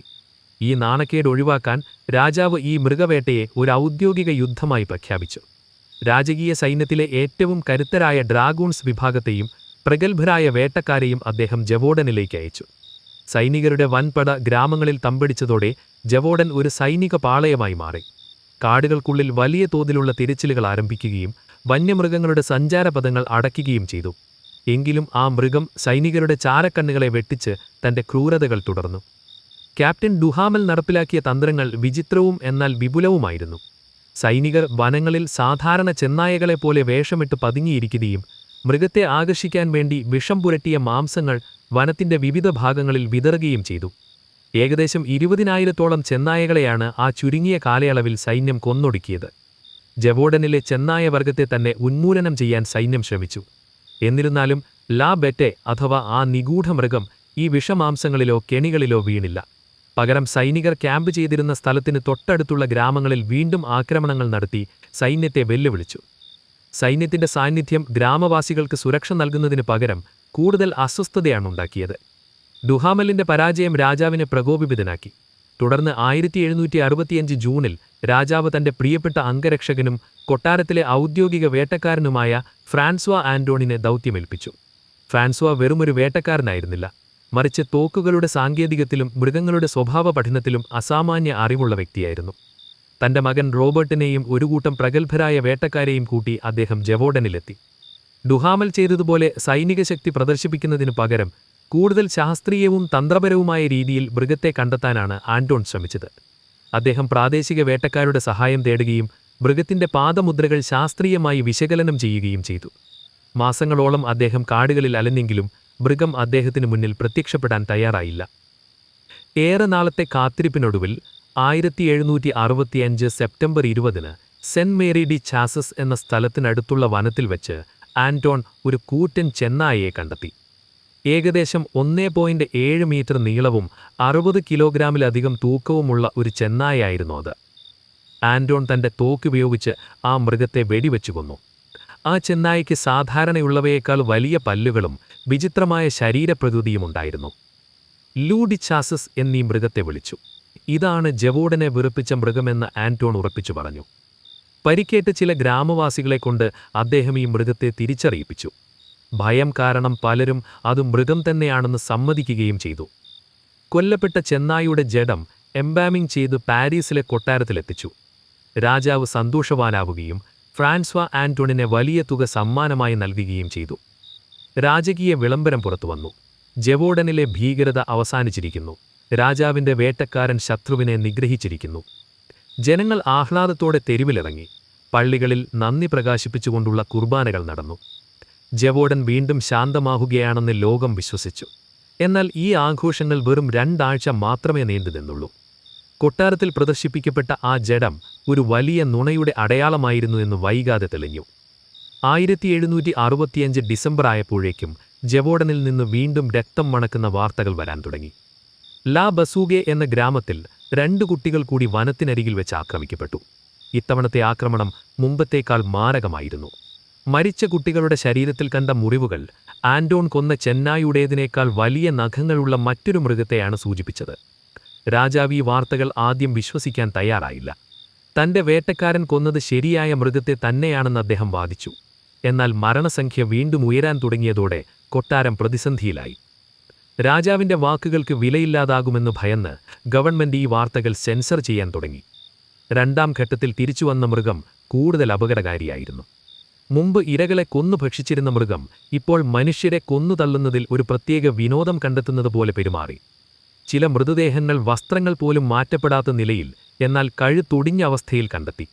ഈ നാണക്കേട് ഒഴിവാക്കാൻ രാജാവ് ഈ മൃഗവേട്ടയെ ഒരു ഔദ്യോഗിക യുദ്ധമായി പ്രഖ്യാപിച്ചു. രാജകീയ സൈന്യത്തിലെ ഏറ്റവും കരുത്തരായ ഡ്രാഗൂൺസ് വിഭാഗത്തെയും പ്രഗത്ഭരായ വേട്ടക്കാരെയും അദ്ദേഹം ജവോഡനിലേക്ക് അയച്ചു. സൈനികരുടെ വൻപട ഗ്രാമങ്ങളിൽ തമ്പടിച്ചതോടെ ജവോഡൻ ഒരു സൈനിക പാളയമായി മാറി. കാടുകൾക്കുള്ളിൽ വലിയ തോതിലുള്ള തിരച്ചിലുകൾ ആരംഭിക്കുകയും വന്യമൃഗങ്ങളുടെ സഞ്ചാരപഥങ്ങൾ അടയ്ക്കുകയും ചെയ്തു. എങ്കിലും ആ മൃഗം സൈനികരുടെ ചാരക്കണ്ണുകളെ വെട്ടിച്ച് തന്റെ ക്രൂരതകൾ തുടർന്നു. ക്യാപ്റ്റൻ ഡുഹാമൽ നടപ്പിലാക്കിയ തന്ത്രങ്ങൾ വിചിത്രവും എന്നാൽ വിപുലവുമായിരുന്നു. സൈനികർ വനങ്ങളിൽ സാധാരണ ചെന്നായകളെപ്പോലെ വേഷമിട്ട് പതുങ്ങിയിരിക്കുകയും മൃഗത്തെ ആകർഷിക്കാൻ വേണ്ടി വിഷം പുരട്ടിയ മാംസങ്ങൾ വനത്തിന്റെ വിവിധ ഭാഗങ്ങളിൽ വിതറുകയും ചെയ്തു. ഏകദേശം 20,000-ഓളം ചെന്നായകളെയാണ് ആ ചുരുങ്ങിയ കാലയളവിൽ സൈന്യം കൊന്നൊടുക്കിയത്. ജവോഡനിലെ ചെന്നായ വർഗത്തെ തന്നെ ഉന്മൂലനം ചെയ്യാൻ സൈന്യം ശ്രമിച്ചു. എന്നിരുന്നാലും ലാ ബെറ്റെ അഥവാ ആ നിഗൂഢ മൃഗം ഈ വിഷമാംസങ്ങളിലോ കെണികളിലോ വീണില്ല. പകരം സൈനികർ ക്യാമ്പ് ചെയ്തിരുന്ന സ്ഥലത്തിന് തൊട്ടടുത്തുള്ള ഗ്രാമങ്ങളിൽ വീണ്ടും ആക്രമണങ്ങൾ നടത്തി സൈന്യത്തെ വെല്ലുവിളിച്ചു. സൈന്യത്തിന്റെ സാന്നിധ്യം ഗ്രാമവാസികൾക്ക് സുരക്ഷ നൽകുന്നതിന് പകരം കൂടുതൽ അസ്വസ്ഥതയാണുണ്ടാക്കിയത്. ഡുഹാമലിന്റെ പരാജയം രാജാവിനെ പ്രകോപിതനാക്കി. തുടർന്ന് 1765 ജൂണിൽ രാജാവ് തന്റെ പ്രിയപ്പെട്ട അംഗരക്ഷകനും കൊട്ടാരത്തിലെ ഔദ്യോഗിക വേട്ടക്കാരനുമായ ഫ്രാൻസ്വാ ആന്റോണിനെ ദൗത്യമേൽപ്പിച്ചു. ഫ്രാൻസ്വാ വെറുമൊരു വേട്ടക്കാരനായിരുന്നില്ല, മറിച്ച് തോക്കുകളുടെ സാങ്കേതികത്തിലും മൃഗങ്ങളുടെ സ്വഭാവ പഠനത്തിലും അസാമാന്യ അറിവുള്ള വ്യക്തിയായിരുന്നു. തന്റെ മകൻ റോബർട്ടിനെയും ഒരു കൂട്ടം പ്രഗത്ഭരായ വേട്ടക്കാരെയും കൂട്ടി അദ്ദേഹം ജവോഡനിലെത്തി. ഡുഹാമൽ ചെയ്തതുപോലെ സൈനിക ശക്തി പ്രദർശിപ്പിക്കുന്നതിനു പകരം കൂടുതൽ ശാസ്ത്രീയവും തന്ത്രപരവുമായ രീതിയിൽ മൃഗത്തെ കണ്ടെത്താനാണ് ആന്റോൺ ശ്രമിച്ചത്. അദ്ദേഹം പ്രാദേശിക വേട്ടക്കാരുടെ സഹായം തേടുകയും മൃഗത്തിന്റെ പാദമുദ്രകൾ ശാസ്ത്രീയമായി വിശകലനം ചെയ്യുകയും ചെയ്തു. മാസങ്ങളോളം അദ്ദേഹം കാടുകളിൽ അലഞ്ഞെങ്കിലും മൃഗം അദ്ദേഹത്തിന് മുന്നിൽ പ്രത്യക്ഷപ്പെടാൻ തയ്യാറായില്ല. ഏറെ നാളത്തെ കാത്തിരിപ്പിനൊടുവിൽ 1765 സെപ്റ്റംബർ 20 സെന്റ് മേരി ഡി ചാസസ് എന്ന സ്ഥലത്തിനടുത്തുള്ള വനത്തിൽ വെച്ച് ആന്റോൺ ഒരു കൂറ്റൻ ചെന്നായയെ കണ്ടെത്തി. ഏകദേശം 1.7 മീറ്റർ നീളവും 60 കിലോഗ്രാമിലധികം തൂക്കവുമുള്ള ഒരു ചെന്നായായിരുന്നു അത്. ആന്റോൺ തന്റെ തോക്കുപയോഗിച്ച് ആ മൃഗത്തെ വെടിവെച്ചു കൊന്നു. ആ ചെന്നായ്ക്ക് സാധാരണയുള്ളവയേക്കാൾ വലിയ പല്ലുകളും വിചിത്രമായ ശരീരപ്രകൃതിയുമുണ്ടായിരുന്നു. ലൂ ഡി ചാസസ് എന്നീ മൃഗത്തെ വിളിച്ചു. ഇതാണ് ജവോഡനെ വെറുപ്പിച്ച മൃഗമെന്ന് ആന്റോൺ ഉറപ്പിച്ചു പറഞ്ഞു. പരിക്കേറ്റ ചില ഗ്രാമവാസികളെ കൊണ്ട് അദ്ദേഹം ഈ മൃഗത്തെ തിരിച്ചറിയിപ്പിച്ചു. ഭയം കാരണം പലരും അത് മൃഗം തന്നെയാണെന്ന് സമ്മതിക്കുകയും ചെയ്തു. കൊല്ലപ്പെട്ട ചെന്നായുടെ ജഡം എംബാമിംഗ് ചെയ്ത് പാരീസിലെ കൊട്ടാരത്തിലെത്തിച്ചു. രാജാവ് സന്തോഷവാനാവുകയും ഫ്രാൻസ്വാ ആന്റോണിനെ വലിയ തുക സമ്മാനമായി നൽകുകയും ചെയ്തു. രാജകീയ വിളംബരം പുറത്തുവന്നു. ജെവോഡനിലെ ഭീകരത അവസാനിച്ചിരിക്കുന്നു. രാജാവിന്റെ വേട്ടക്കാരൻ ശത്രുവിനെ നിഗ്രഹിച്ചിരിക്കുന്നു. ജനങ്ങൾ ആഹ്ലാദത്തോടെ തെരുവിലിറങ്ങി. പള്ളികളിൽ നന്ദി പ്രകാശിപ്പിച്ചുകൊണ്ടുള്ള കുർബാനകൾ നടന്നു. ജെവോഡൻ വീണ്ടും ശാന്തമാവുകയാണെന്ന് ലോകം വിശ്വസിച്ചു. എന്നാൽ ഈ ആഘോഷങ്ങൾ വെറും 2 ആഴ്ച മാത്രമേ നീണ്ടുനിന്നുള്ളൂ. കൊട്ടാരത്തിൽ പ്രദർശിപ്പിക്കപ്പെട്ട ആ ജഡം ഒരു വലിയ നുണയുടെ അടയാളമായിരുന്നു എന്ന് വൈകാതെ തെളിഞ്ഞു. 1765 ഡിസംബർ ആയപ്പോഴേക്കും ജെവോഡനിൽ നിന്ന് വീണ്ടും രക്തം മണക്കുന്ന വാർത്തകൾ വരാൻ തുടങ്ങി. ലാ ബസൂഗെ എന്ന ഗ്രാമത്തിൽ 2 കുട്ടികൾ കൂടി വനത്തിനരികിൽ വെച്ച് ആക്രമിക്കപ്പെട്ടു. ഇത്തവണത്തെ ആക്രമണം മുമ്പത്തേക്കാൾ മാരകമായിരുന്നു. മരിച്ച കുട്ടികളുടെ ശരീരത്തിൽ കണ്ട മുറിവുകൾ ആന്റോൺ കൊന്ന ചെന്നായുടേതിനേക്കാൾ വലിയ നഖങ്ങളുള്ള മറ്റൊരു മൃഗത്തെയാണ് സൂചിപ്പിച്ചത്. രാജാവ് ഈ വാർത്തകൾ ആദ്യം വിശ്വസിക്കാൻ തയ്യാറായില്ല. തന്റെ വേട്ടക്കാരൻ കൊന്നത് ശരിയായ മൃഗത്തെ തന്നെയാണെന്ന് അദ്ദേഹം വാദിച്ചു. എന്നാൽ മരണസംഖ്യ വീണ്ടും ഉയരാൻ തുടങ്ങിയതോടെ കൊട്ടാരം പ്രതിസന്ധിയിലായി. രാജാവിന്റെ വാക്കുകൾക്ക് വിലയില്ലാതാകുമെന്ന് ഭയന്ന് ഗവൺമെന്റ് ഈ വാർത്തകൾ സെൻസർ ചെയ്യാൻ തുടങ്ങി. 2ാം ഘട്ടത്തിൽ തിരിച്ചുവന്ന മൃഗം കൂടുതൽ അപകടകാരിയായിരുന്നു. മുമ്പ് ഇരകളെ കൊന്നു ഭക്ഷിച്ചിരുന്ന മൃഗം ഇപ്പോൾ മനുഷ്യരെ കൊന്നുതള്ളുന്നതിൽ ഒരു പ്രത്യേക വിനോദം കണ്ടെത്തുന്നത് പോലെ പെരുമാറി. ചില മൃതദേഹങ്ങൾ വസ്ത്രങ്ങൾ പോലും മാറ്റപ്പെടാത്ത നിലയിൽ, എന്നാൽ കഴുത്തൊടിഞ്ഞ അവസ്ഥയിൽ കണ്ടെത്തി.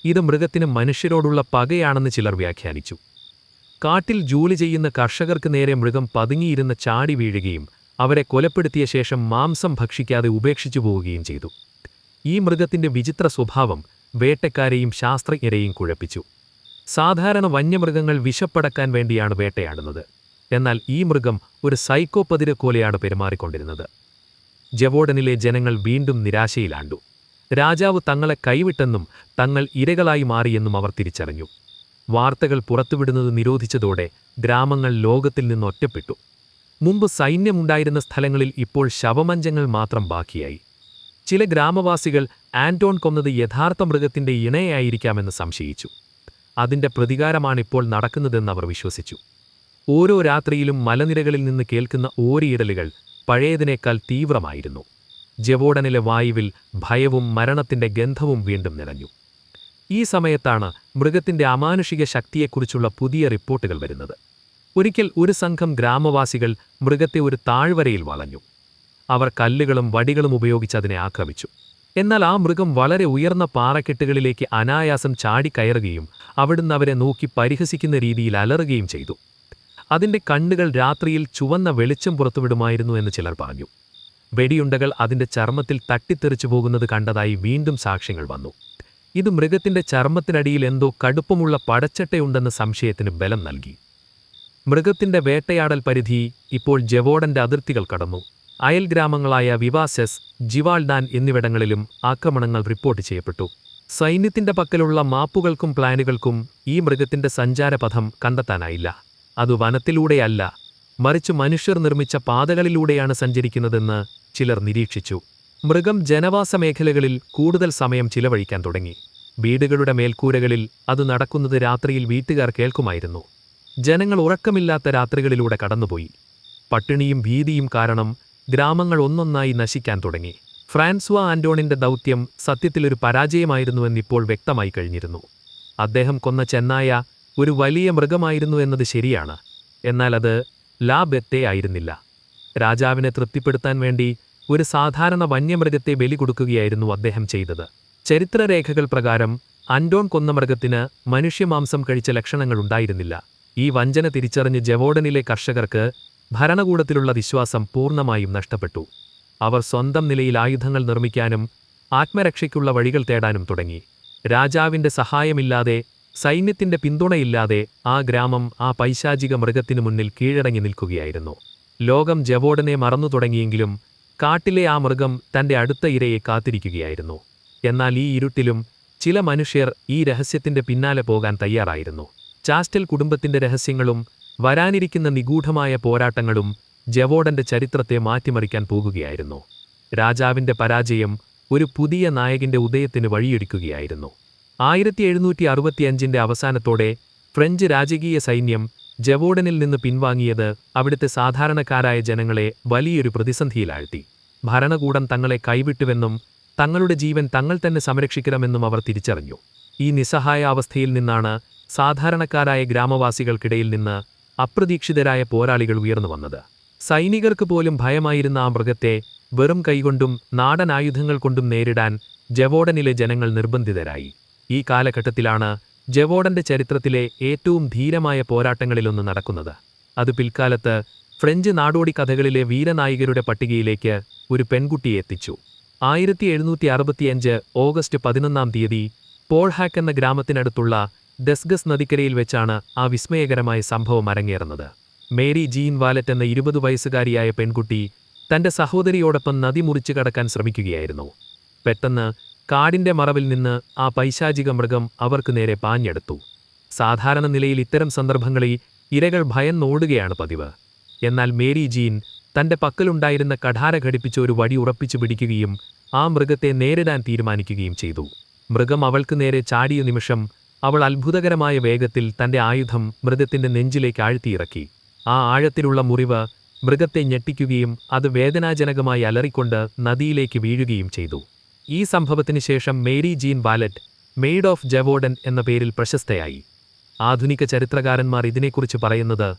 ഇത് മൃഗത്തിന് മനുഷ്യരോടുള്ള പകയാണെന്ന് ചിലർ വ്യാഖ്യാനിച്ചു. കാട്ടിൽ ജോലി ചെയ്യുന്ന കർഷകർക്ക് നേരെ മൃഗം പതുങ്ങിയിരുന്ന് ചാടി വീഴുകയും അവരെ കൊലപ്പെടുത്തിയ ശേഷം മാംസം ഭക്ഷിക്കാതെ ഉപേക്ഷിച്ചു പോവുകയും ചെയ്തു. ഈ മൃഗത്തിന്റെ വിചിത്ര സ്വഭാവം വേട്ടക്കാരെയും ശാസ്ത്രജ്ഞരെയും കുഴപ്പിച്ചു. സാധാരണ വന്യമൃഗങ്ങൾ വിശപ്പടക്കാൻ വേണ്ടിയാണ് വേട്ടയാടുന്നത്. എന്നാൽ ഈ മൃഗം ഒരു സൈക്കോപ്പതിരെ പോലെയാണ് പെരുമാറിക്കൊണ്ടിരുന്നത്. ജെവോഡനിലെ ജനങ്ങൾ വീണ്ടും നിരാശയിലാണ്ടു. രാജാവ് തങ്ങളെ കൈവിട്ടെന്നും തങ്ങൾ ഇരകളായി മാറിയെന്നും അവർ തിരിച്ചറിഞ്ഞു. വാർത്തകൾ പുറത്തുവിടുന്നത് നിരോധിച്ചതോടെ ഗ്രാമങ്ങൾ ലോകത്തിൽ നിന്ന് ഒറ്റപ്പെട്ടു. മുമ്പ് സൈന്യമുണ്ടായിരുന്ന സ്ഥലങ്ങളിൽ ഇപ്പോൾ ശവമഞ്ചങ്ങൾ മാത്രം ബാക്കിയായി. ചില ഗ്രാമവാസികൾ ആന്റോൺ കൊന്നത് യഥാർത്ഥ മൃഗത്തിന്റെ ഇണയായിരിക്കാമെന്ന് സംശയിച്ചു. അതിന്റെ പ്രതികാരമാണിപ്പോൾ നടക്കുന്നതെന്ന് അവർ വിശ്വസിച്ചു. ഓരോ രാത്രിയിലും മലനിരകളിൽ നിന്ന് കേൾക്കുന്ന ഓരിയിടലുകൾ പഴയതിനേക്കാൾ തീവ്രമായിരുന്നു. ജെവോഡനിലെ വായുവിൽ ഭയവും മരണത്തിന്റെ ഗന്ധവും വീണ്ടും നിറഞ്ഞു. ഈ സമയത്താണ് മൃഗത്തിന്റെ അമാനുഷിക ശക്തിയെക്കുറിച്ചുള്ള പുതിയ റിപ്പോർട്ടുകൾ വരുന്നത്. ഒരിക്കൽ ഒരു സംഘം ഗ്രാമവാസികൾ മൃഗത്തെ ഒരു താഴ്വരയിൽ വളഞ്ഞു. അവർ കല്ലുകളും വടികളും ഉപയോഗിച്ച് അതിനെ ആക്രമിച്ചു. എന്നാൽ ആ മൃഗം വളരെ ഉയർന്ന പാറക്കെട്ടുകളിലേക്ക് അനായാസം ചാടിക്കയറുകയും അവിടുന്ന് അവരെ നോക്കി പരിഹസിക്കുന്ന രീതിയിൽ അലറുകയും ചെയ്തു. അതിന്റെ കണ്ണുകൾ രാത്രിയിൽ ചുവന്ന വെളിച്ചം പുറത്തുവിടുമായിരുന്നു എന്ന് ചിലർ പറഞ്ഞു. വെടിയുണ്ടകൾ അതിന്റെ ചർമ്മത്തിൽ തട്ടിത്തെറിച്ചു പോകുന്നത് കണ്ടതായി വീണ്ടും സാക്ഷ്യങ്ങൾ വന്നു. ഇത് മൃഗത്തിന്റെ ചർമ്മത്തിനടിയിൽ എന്തോ കടുപ്പമുള്ള പടച്ചട്ടയുണ്ടെന്ന സംശയത്തിന് ബലം നൽകി. മൃഗത്തിന്റെ വേട്ടയാടൽ പരിധി ഇപ്പോൾ ജെവോഡന്റെ അതിർത്തികൾ കടന്നു. അയൽ ഗ്രാമങ്ങളായ വിവാസെസ്, ജിവാൾഡാൻ എന്നിവിടങ്ങളിലും ആക്രമണങ്ങൾ റിപ്പോർട്ട് ചെയ്യപ്പെട്ടു. സൈന്യത്തിന്റെ പക്കലുള്ള മാപ്പുകൾക്കും പ്ലാനുകൾക്കും ഈ മൃഗത്തിന്റെ സഞ്ചാരപഥം കണ്ടെത്താനായില്ല. അത് വനത്തിലൂടെയല്ല, മറിച്ച് മനുഷ്യർ നിർമ്മിച്ച പാതകളിലൂടെയാണ് സഞ്ചരിക്കുന്നതെന്ന് ചിലർ നിരീക്ഷിച്ചു. മൃഗം ജനവാസ മേഖലകളിൽ കൂടുതൽ സമയം ചിലവഴിക്കാൻ തുടങ്ങി. വീടുകളുടെ മേൽക്കൂരകളിൽ അത് നടക്കുന്നത് രാത്രിയിൽ വീട്ടുകാർ കേൾക്കുമായിരുന്നു. ജനങ്ങൾ ഉറക്കമില്ലാത്ത രാത്രികളിലൂടെ കടന്നുപോയി. പട്ടിണിയും ഭീതിയും കാരണം ഗ്രാമങ്ങൾ ഒന്നൊന്നായി നശിക്കാൻ തുടങ്ങി. ഫ്രാൻസ്വാ ആന്റോണിന്റെ ദൗത്യം സത്യത്തിലൊരു പരാജയമായിരുന്നുവെന്നിപ്പോൾ വ്യക്തമായി കഴിഞ്ഞിരുന്നു. അദ്ദേഹം കൊന്ന ചെന്നായ ഒരു വലിയ മൃഗമായിരുന്നു എന്നത് ശരിയാണ്. എന്നാൽ അത് ലാ ബെത്തെ ആയിരുന്നില്ല. രാജാവിനെ തൃപ്തിപ്പെടുത്താൻ വേണ്ടി ഒരു സാധാരണ വന്യമൃഗത്തെ ബലി കൊടുക്കുകയായിരുന്നു അദ്ദേഹം ചെയ്തത്. ചരിത്രരേഖകൾ പ്രകാരം ആന്റോൺ കൊന്ന മൃഗത്തിന് മനുഷ്യമാംസം കഴിച്ച ലക്ഷണങ്ങളുണ്ടായിരുന്നില്ല. ഈ വഞ്ചന തിരിച്ചറിഞ്ഞ് ജെവോഡനിലെ കർഷകർക്ക് ഭരണകൂടത്തിലുള്ള വിശ്വാസം പൂർണ്ണമായും നഷ്ടപ്പെട്ടു. അവർ സ്വന്തം നിലയിൽ ആയുധങ്ങൾ നിർമ്മിക്കാനും ആത്മരക്ഷയ്ക്കുള്ള വഴികൾ തേടാനും തുടങ്ങി. രാജാവിന്റെ സഹായമില്ലാതെ, സൈന്യത്തിന്റെ പിന്തുണയില്ലാതെ ആ ഗ്രാമം ആ പൈശാചിക മൃഗത്തിനു മുന്നിൽ കീഴടങ്ങി നിൽക്കുകയായിരുന്നു. ലോകം ജെവോഡനെ മറന്നു തുടങ്ങിയെങ്കിലും കാട്ടിലെ ആ മൃഗം തന്റെ അടുത്ത ഇരയെ കാത്തിരിക്കുകയായിരുന്നു. എന്നാൽ ഈ ഇരുട്ടിലും ചില മനുഷ്യർ ഈ രഹസ്യത്തിന്റെ പിന്നാലെ പോകാൻ തയ്യാറായിരുന്നു. ചാസ്റ്റൽ കുടുംബത്തിന്റെ രഹസ്യങ്ങളും വരാനിരിക്കുന്ന നിഗൂഢമായ പോരാട്ടങ്ങളും ജെവോഡന്റെ ചരിത്രത്തെ മാറ്റിമറിക്കാൻ പോകുകയായിരുന്നു. രാജാവിന്റെ പരാജയം ഒരു പുതിയ നായകന്റെ ഉദയത്തിന് വഴിയൊരുക്കുകയായിരുന്നു. 1765 അവസാനത്തോടെ ഫ്രഞ്ച് രാജകീയ സൈന്യം ജവോഡനിൽ നിന്ന് പിൻവാങ്ങിയത് അവിടുത്തെ സാധാരണക്കാരായ ജനങ്ങളെ വലിയൊരു പ്രതിസന്ധിയിലാഴ്ത്തി. ഭരണകൂടം തങ്ങളെ കൈവിട്ടുവെന്നും തങ്ങളുടെ ജീവൻ തങ്ങൾ തന്നെ സംരക്ഷിക്കണമെന്നും അവർ തിരിച്ചറിഞ്ഞു. ഈ നിസ്സഹായ അവസ്ഥയിൽ നിന്നാണ് സാധാരണക്കാരായ ഗ്രാമവാസികൾക്കിടയിൽ നിന്ന് അപ്രതീക്ഷിതരായ പോരാളികൾ ഉയർന്നുവന്നത്. സൈനികർക്ക് പോലും ഭയമായിരുന്ന ആ മൃഗത്തെ വെറും കൈകൊണ്ടും നാടൻ ആയുധങ്ങൾ കൊണ്ടും നേരിടാൻ ജവോഡനിലെ ജനങ്ങൾ നിർബന്ധിതരായി. ഈ കാലഘട്ടത്തിലാണ് ജവോഡന്റെ ചരിത്രത്തിലെ ഏറ്റവും ധീരമായ പോരാട്ടങ്ങളിലൊന്ന് നടക്കുന്നത്. അത് പിൽക്കാലത്ത് ഫ്രഞ്ച് നാടോടി കഥകളിലെ വീരനായികരുടെ പട്ടികയിലേക്ക് ഒരു പെൺകുട്ടിയെ എത്തിച്ചു. 1765 ഓഗസ്റ്റ് 11 പോൾഹാക്ക് എന്ന ഗ്രാമത്തിനടുത്തുള്ള ഡെസ്ഗസ് നദിക്കരയിൽ വെച്ചാണ് ആ വിസ്മയകരമായ സംഭവം അരങ്ങേറുന്നത്. മേരി ജീൻ വാലറ്റ് എന്ന 20 വയസ്സുകാരിയായ പെൺകുട്ടി തന്റെ സഹോദരിയോടൊപ്പം നദി മുറിച്ചു കടക്കാൻ ശ്രമിക്കുകയായിരുന്നു. പെട്ടെന്ന് കാടിന്റെ മറവിൽ നിന്ന് ആ പൈശാചിക മൃഗം അവർക്ക് നേരെ പാഞ്ഞെടുത്തു. സാധാരണ നിലയിൽ ഇത്തരം സന്ദർഭങ്ങളിൽ ഇരകൾ ഭയന്നോടുകയാണ് പതിവ്. എന്നാൽ മേരി ജീൻ തന്റെ പക്കലുണ്ടായിരുന്ന കഠാര ഘടിപ്പിച്ച് ഒരു വടി ഉറപ്പിച്ചു പിടിക്കുകയും ആ മൃഗത്തെ നേരിടാൻ തീരുമാനിക്കുകയും ചെയ്തു. മൃഗം അവൾക്ക് നേരെ ചാടിയ നിമിഷം അവൾ അത്ഭുതകരമായ വേഗത്തിൽ തന്റെ ആയുധം മൃഗത്തിന്റെ നെഞ്ചിലേക്ക് ആഴ്ത്തിയിറക്കി. ആ ആഴത്തിലുള്ള മുറിവ് മൃഗത്തെ ഞെട്ടിക്കുകയും അത് വേദനാജനകമായി അലറിക്കൊണ്ട് നദിയിലേക്ക് വീഴുകയും ചെയ്തു. ഈ സംഭവത്തിന് ശേഷം Marie Jeanne Vallet maid of Gevaudan എന്ന പേരിൽ പ്രശസ്തയായി. ആധുനിക ചരിത്രകാരന്മാർ ഇതിനെക്കുറിച്ച് പറയുന്നത്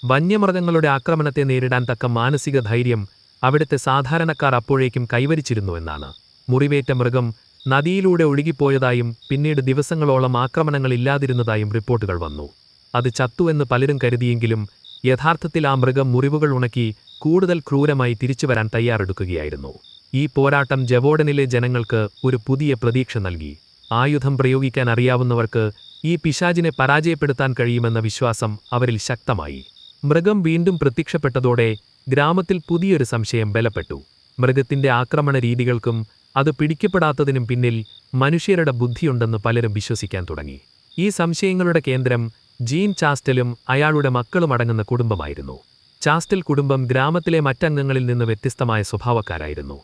വന്യമൃഗങ്ങളുടെ ആക്രമണത്തെ നേരിടാൻ തക്ക മാനസിക ധൈര്യം അവിടുത്തെ സാധാരണക്കാർ അപ്പോഴേക്കും കൈവരിച്ചിരുന്നുവെന്നാണ്. മുറിവേറ്റ മൃഗം നദിയിലൂടെ ഒഴുകിപ്പോയതായും പിന്നീട് ദിവസങ്ങളോളം ആക്രമണങ്ങളില്ലാതിരുന്നതായും റിപ്പോർട്ടുകൾ വന്നു. അത് ചത്തുവെന്ന് പലരും കരുതിയെങ്കിലും യഥാർത്ഥത്തിൽ ആ മൃഗം മുറിവുകൾ ഉണക്കി കൂടുതൽ ക്രൂരമായി തിരിച്ചുവരാൻ തയ്യാറെടുക്കുകയായിരുന്നു. ഈ പോരാട്ടം ജവോഡനിലെ ജനങ്ങൾക്ക് ഒരു പുതിയ പ്രതീക്ഷ നൽകി. ആയുധം പ്രയോഗിക്കാൻ അറിയാവുന്നവർക്ക് ഈ പിശാചിനെ പരാജയപ്പെടുത്താൻ കഴിയുമെന്ന വിശ്വാസം അവരിൽ ശക്തമായി. മൃഗം വീണ്ടും പ്രത്യക്ഷപ്പെട്ടതോടെ ഗ്രാമത്തിൽ പുതിയൊരു സംശയം ബലപ്പെട്ടു. മൃഗത്തിന്റെ ആക്രമണ രീതികൾക്കും അത് പിടിക്കപ്പെടാത്തതിനും പിന്നിൽ മനുഷ്യരുടെ ബുദ്ധിയുണ്ടെന്ന് പലരും വിശ്വസിക്കാൻ തുടങ്ങി. ഈ സംശയങ്ങളുടെ കേന്ദ്രം ജീൻ ചാസ്റ്റലും അയാളുടെ മക്കളും അടങ്ങുന്ന കുടുംബമായിരുന്നു. ചാസ്റ്റൽ കുടുംബം ഗ്രാമത്തിലെ മറ്റംഗങ്ങളിൽ നിന്ന് വ്യത്യസ്തമായ സ്വഭാവക്കാരായിരുന്നു.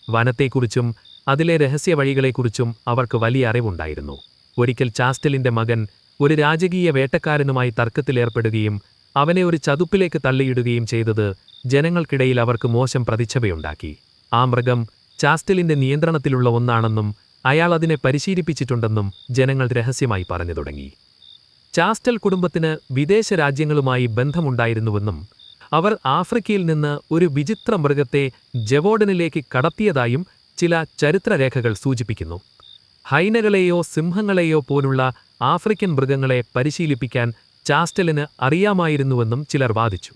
വനത്തെക്കുറിച്ചും അതിലെ രഹസ്യ വഴികളെക്കുറിച്ചും അവർക്ക് വലിയ അറിവുണ്ടായിരുന്നു. ഒരിക്കൽ ചാസ്റ്റലിന്റെ മകൻ ഒരു രാജകീയ വേട്ടക്കാരനുമായി തർക്കത്തിലേർപ്പെടുകയും അവനെ ഒരു ചതുപ്പിലേക്ക് തള്ളിയിടുകയും ചെയ്തത് ജനങ്ങൾക്കിടയിൽ അവർക്ക് മോശം പ്രതിച്ഛബയുണ്ടാക്കി. ആ മൃഗം ചാസ്റ്റലിന്റെ നിയന്ത്രണത്തിലുള്ള ഒന്നാണെന്നും അയാൾ അതിനെ പരിശീലിപ്പിച്ചിട്ടുണ്ടെന്നും ജനങ്ങൾ രഹസ്യമായി പറഞ്ഞു തുടങ്ങി. ചാസ്റ്റൽ കുടുംബത്തിന് വിദേശ രാജ്യങ്ങളുമായി ബന്ധമുണ്ടായിരുന്നുവെന്നും അവർ ആഫ്രിക്കയിൽ നിന്ന് ഒരു വിചിത്ര മൃഗത്തെ ജവോഡനിലേക്ക് കടത്തിയതായും ചില ചരിത്രരേഖകൾ സൂചിപ്പിക്കുന്നു. ഹൈനകളെയോ സിംഹങ്ങളെയോ പോലുള്ള ആഫ്രിക്കൻ മൃഗങ്ങളെ പരിശീലിപ്പിക്കാൻ ചാസ്റ്റലിന് അറിയാമായിരുന്നുവെന്നും ചിലർ വാദിച്ചു.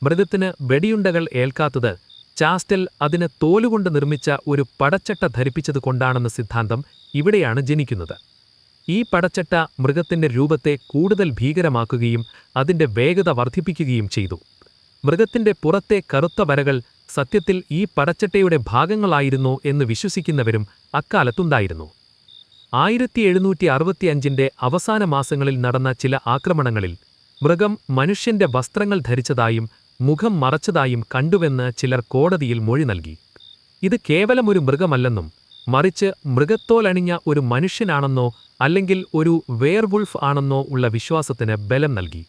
മൃഗത്തിന് വെടിയുണ്ടകൾ ഏൽക്കാത്തത് ചാസ്റ്റൽ അതിന് തോലുകൊണ്ട് നിർമ്മിച്ച ഒരു പടച്ചട്ട ധരിപ്പിച്ചതുകൊണ്ടാണെന്ന സിദ്ധാന്തം ഇവിടെയാണ് ജനിക്കുന്നത്. ഈ പടച്ചട്ട മൃഗത്തിന്റെ രൂപത്തെ കൂടുതൽ ഭീകരമാക്കുകയും അതിന്റെ വേഗത വർദ്ധിപ്പിക്കുകയും ചെയ്തു. മൃഗത്തിന്റെ പുറത്തെ കറുത്ത വരകൾ സത്യത്തിൽ ഈ പടച്ചട്ടയുടെ ഭാഗങ്ങളായിരുന്നോ എന്ന് വിശ്വസിക്കുന്നവരും അക്കാലത്തുണ്ടായിരുന്നു. 1765 അവസാന മാസങ്ങളിൽ നടന്ന ചില ആക്രമണങ്ങളിൽ മൃഗം മനുഷ്യന്റെ വസ്ത്രങ്ങൾ ധരിച്ചതായും മുഖം മറച്ചതായും കണ്ടുവെന്ന് ചിലർ കോടതിയിൽ മൊഴി നൽകി. ഇത് കേവലമൊരു മൃഗമല്ലെന്നും മറിച്ച് മൃഗത്തോലണിഞ്ഞ ഒരു മനുഷ്യനാണെന്നോ അല്ലെങ്കിൽ ഒരു വെയർവുൾഫ് ആണെന്നോ ഉള്ള വിശ്വാസത്തിന് ബലം നൽകി.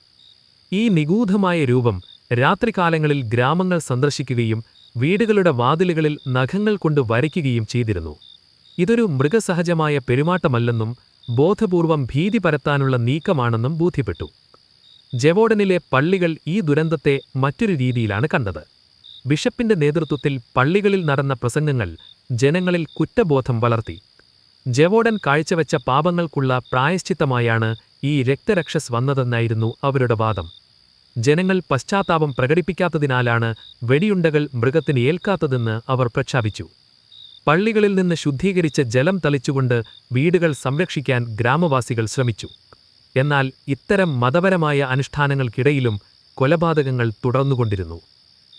ഈ നിഗൂഢമായ രൂപം രാത്രികാലങ്ങളിൽ ഗ്രാമങ്ങൾ സന്ദർശിക്കുകയും വീടുകളുടെ വാതിലുകളിൽ നഖങ്ങൾ കൊണ്ട് വരയ്ക്കുകയും ചെയ്തിരുന്നു. ഇതൊരു മൃഗസഹജമായ പെരുമാറ്റമല്ലെന്നും ബോധപൂർവം ഭീതി പരത്താനുള്ള നീക്കമാണെന്നും ബോധ്യപ്പെട്ടു. ജവോഡനിലെ പള്ളികൾ ഈ ദുരന്തത്തെ മറ്റൊരു രീതിയിലാണ് കണ്ടത്. ബിഷപ്പിന്റെ നേതൃത്വത്തിൽ പള്ളികളിൽ നടന്ന പ്രസംഗങ്ങൾ ജനങ്ങളിൽ കുറ്റബോധം വളർത്തി. ജവോഡൻ കാഴ്ചവെച്ച പാപങ്ങൾക്കുള്ള പ്രായശ്ചിത്തമായാണ് ഈ രക്തരക്ഷസ് വന്നതെന്നായിരുന്നു അവരുടെ വാദം. ജനങ്ങൾ പശ്ചാത്താപം പ്രകടിപ്പിക്കാത്തതിനാലാണ് വെടിയുണ്ടകൾ മൃഗത്തിന് ഏൽക്കാത്തതെന്ന് അവർ പ്രഖ്യാപിച്ചു. പള്ളികളിൽ നിന്ന് ശുദ്ധീകരിച്ച ജലം തളിച്ചുകൊണ്ട് വീടുകൾ സംരക്ഷിക്കാൻ ഗ്രാമവാസികൾ ശ്രമിച്ചു. എന്നാൽ ഇത്തരം മതപരമായ അനുഷ്ഠാനങ്ങൾക്കിടയിലും കൊലപാതകങ്ങൾ തുടർന്നുകൊണ്ടിരുന്നു.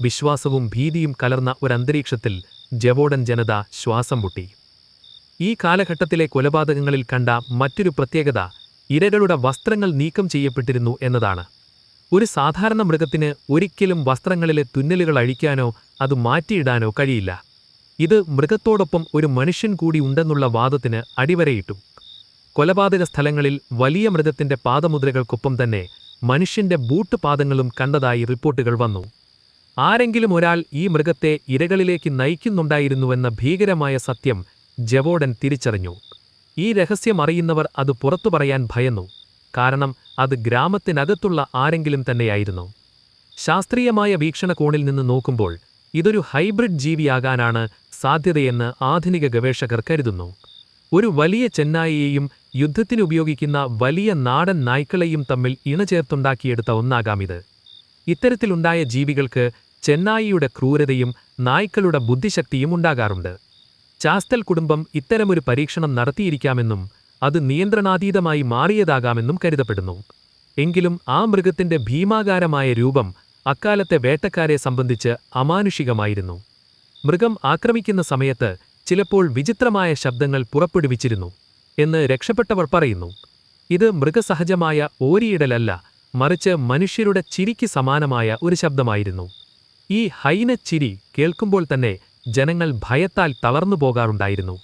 വിശ്വാസവും ഭീതിയും കലർന്ന ഒരന്തരീക്ഷത്തിൽ ജവോഡൻ ജനത ശ്വാസം മുട്ടി. ഈ കാലഘട്ടത്തിലെ കൊലപാതകങ്ങളിൽ കണ്ട മറ്റൊരു പ്രത്യേകത ഇരകളുടെ വസ്ത്രങ്ങൾ നീക്കം ചെയ്യപ്പെട്ടിരുന്നു എന്നതാണ്. ഒരു സാധാരണ മൃഗത്തിന് ഒരിക്കലും വസ്ത്രങ്ങളിലെ തുന്നലുകൾ അഴിക്കാനോ അത് മാറ്റിയിടാനോ കഴിയില്ല. ഇത് മൃഗത്തോടൊപ്പം ഒരു മനുഷ്യൻ കൂടി ഉണ്ടെന്നുള്ള വാദത്തിന് അടിവരയിട്ടു. കൊലപാതക സ്ഥലങ്ങളിൽ വലിയ മൃഗത്തിന്റെ പാദമുദ്രകൾക്കൊപ്പം തന്നെ മനുഷ്യന്റെ ബൂട്ട് പാദങ്ങളും കണ്ടതായി റിപ്പോർട്ടുകൾ വന്നു. ആരെങ്കിലും ഒരാൾ ഈ മൃഗത്തെ ഇരകളിലേക്ക് നയിക്കുന്നുണ്ടായിരുന്നുവെന്ന ഭീകരമായ സത്യം ജവോഡൻ തിരിച്ചറിഞ്ഞു. ഈ രഹസ്യം അറിയുന്നവർ അത് പുറത്തു പറയാൻ ഭയന്നു. കാരണം അത് ഗ്രാമത്തിനകത്തുള്ള ആരെങ്കിലും തന്നെയായിരുന്നു. ശാസ്ത്രീയമായ വീക്ഷണകോണിൽ നിന്ന് നോക്കുമ്പോൾ ഇതൊരു ഹൈബ്രിഡ് ജീവിയാകാനാണ് സാധ്യതയെന്ന് ആധുനിക ഗവേഷകർ കരുതുന്നു. ഒരു വലിയ ചെന്നായയെയും യുദ്ധത്തിനുപയോഗിക്കുന്ന വലിയ നാടൻ നായ്ക്കളെയും തമ്മിൽ ഇണചേർത്തുണ്ടാക്കിയെടുത്ത ഒന്നാകാമിത്. ഇത്തരത്തിലുണ്ടായ ജീവികൾക്ക് ചെന്നായിയുടെ ക്രൂരതയും നായ്ക്കളുടെ ബുദ്ധിശക്തിയും ഉണ്ടാകാറുണ്ട്. ചാസ്റ്റൽ കുടുംബം ഇത്തരമൊരു പരീക്ഷണം നടത്തിയിരിക്കാമെന്നും അത് നിയന്ത്രണാതീതമായി മാറിയതാകാമെന്നും കരുതപ്പെടുന്നു. എങ്കിലും ആ മൃഗത്തിന്റെ ഭീമാകാരമായ രൂപം അക്കാലത്തെ വേട്ടക്കാരെ സംബന്ധിച്ച് അമാനുഷികമായിരുന്നു. മൃഗം ആക്രമിക്കുന്ന സമയത്ത് ചിലപ്പോൾ വിചിത്രമായ ശബ്ദങ്ങൾ പുറപ്പെടുവിച്ചിരുന്നു എന്ന് രക്ഷപ്പെട്ടവർ പറയുന്നു. ഇത് മൃഗസഹജമായ ഓരിയിടലല്ല, മറിച്ച് മനുഷ്യരുടെ ചിരിക്ക് സമാനമായ ഒരു ശബ്ദമായിരുന്നു. ഈ ഹൈനച്ചിരി കേൾക്കുമ്പോൾ തന്നെ ജനങ്ങൾ ഭയത്താൽ തളർന്നു പോകാറുണ്ടായിരുന്നു.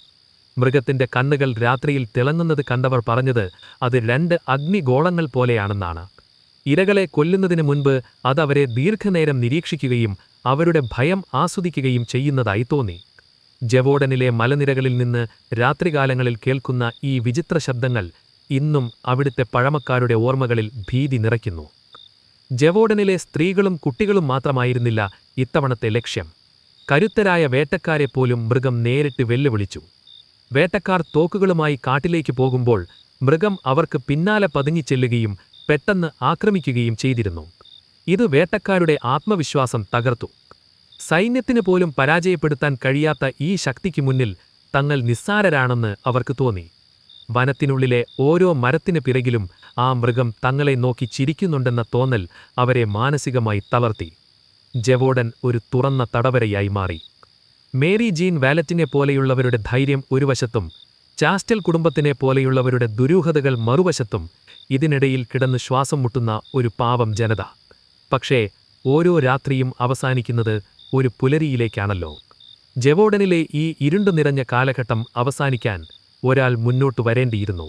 മൃഗത്തിന്റെ കണ്ണുകൾ രാത്രിയിൽ തിളങ്ങുന്നത് കണ്ടവർ പറഞ്ഞത് അത് 2 അഗ്നിഗോളങ്ങൾ പോലെയാണെന്നാണ്. ഇരകളെ കൊല്ലുന്നതിന് മുൻപ് അതവരെ ദീർഘനേരം നിരീക്ഷിക്കുകയും അവരുടെ ഭയം ആസ്വദിക്കുകയും ചെയ്യുന്നതായി തോന്നി. ജവോഡനിലെ മലനിരകളിൽ നിന്ന് രാത്രികാലങ്ങളിൽ കേൾക്കുന്ന ഈ വിചിത്ര ശബ്ദങ്ങൾ ഇന്നും അവിടുത്തെ പഴമക്കാരുടെ ഓർമ്മകളിൽ ഭീതി നിറയ്ക്കുന്നു. ജവോഡനിലെ സ്ത്രീകളും കുട്ടികളും മാത്രമായിരുന്നില്ല ഇത്തവണത്തെ ലക്ഷ്യം. കരുത്തരായ വേട്ടക്കാരെപ്പോലും മൃഗം നേരിട്ട് വെല്ലുവിളിച്ചു. വേട്ടക്കാർ തോക്കുകളുമായി കാട്ടിലേക്ക് പോകുമ്പോൾ മൃഗം അവർക്ക് പിന്നാലെ പതുങ്ങിച്ചെല്ലുകയും പെട്ടെന്ന് ആക്രമിക്കുകയും ചെയ്തിരുന്നു. ഇത് വേട്ടക്കാരുടെ ആത്മവിശ്വാസം തകർത്തു. സൈന്യത്തിന് പോലും പരാജയപ്പെടുത്താൻ കഴിയാത്ത ഈ ശക്തിക്ക് മുന്നിൽ തങ്ങൾ നിസ്സാരരാണെന്ന് അവർക്ക് തോന്നി. വനത്തിനുള്ളിലെ ഓരോ മരത്തിന് പിറകിലും ആ മൃഗം തങ്ങളെ നോക്കി ചിരിക്കുന്നുണ്ടെന്ന തോന്നൽ അവരെ മാനസികമായി തളർത്തി. ജവോഡൻ ഒരു തുറന്ന തടവരയായി മാറി. മേരി ജീൻ വാലറ്റിനെ പോലെയുള്ളവരുടെ ധൈര്യം ഒരു വശത്തും ചാസ്റ്റൽ കുടുംബത്തിനെ പോലെയുള്ളവരുടെ ദുരൂഹതകൾ മറുവശത്തും ഇതിനിടയിൽ കിടന്ന് ശ്വാസം മുട്ടുന്ന ഒരു പാവം ജനത. പക്ഷേ ഓരോ രാത്രിയും അവസാനിക്കുന്നത് ഒരു പുലരിയിലേക്കാണല്ലോ. ജവോഡനിലെ ഈ ഇരുണ്ടു നിറഞ്ഞ കാലഘട്ടം അവസാനിക്കാൻ ഒരാൾ മുന്നോട്ടു വരേണ്ടിയിരുന്നു.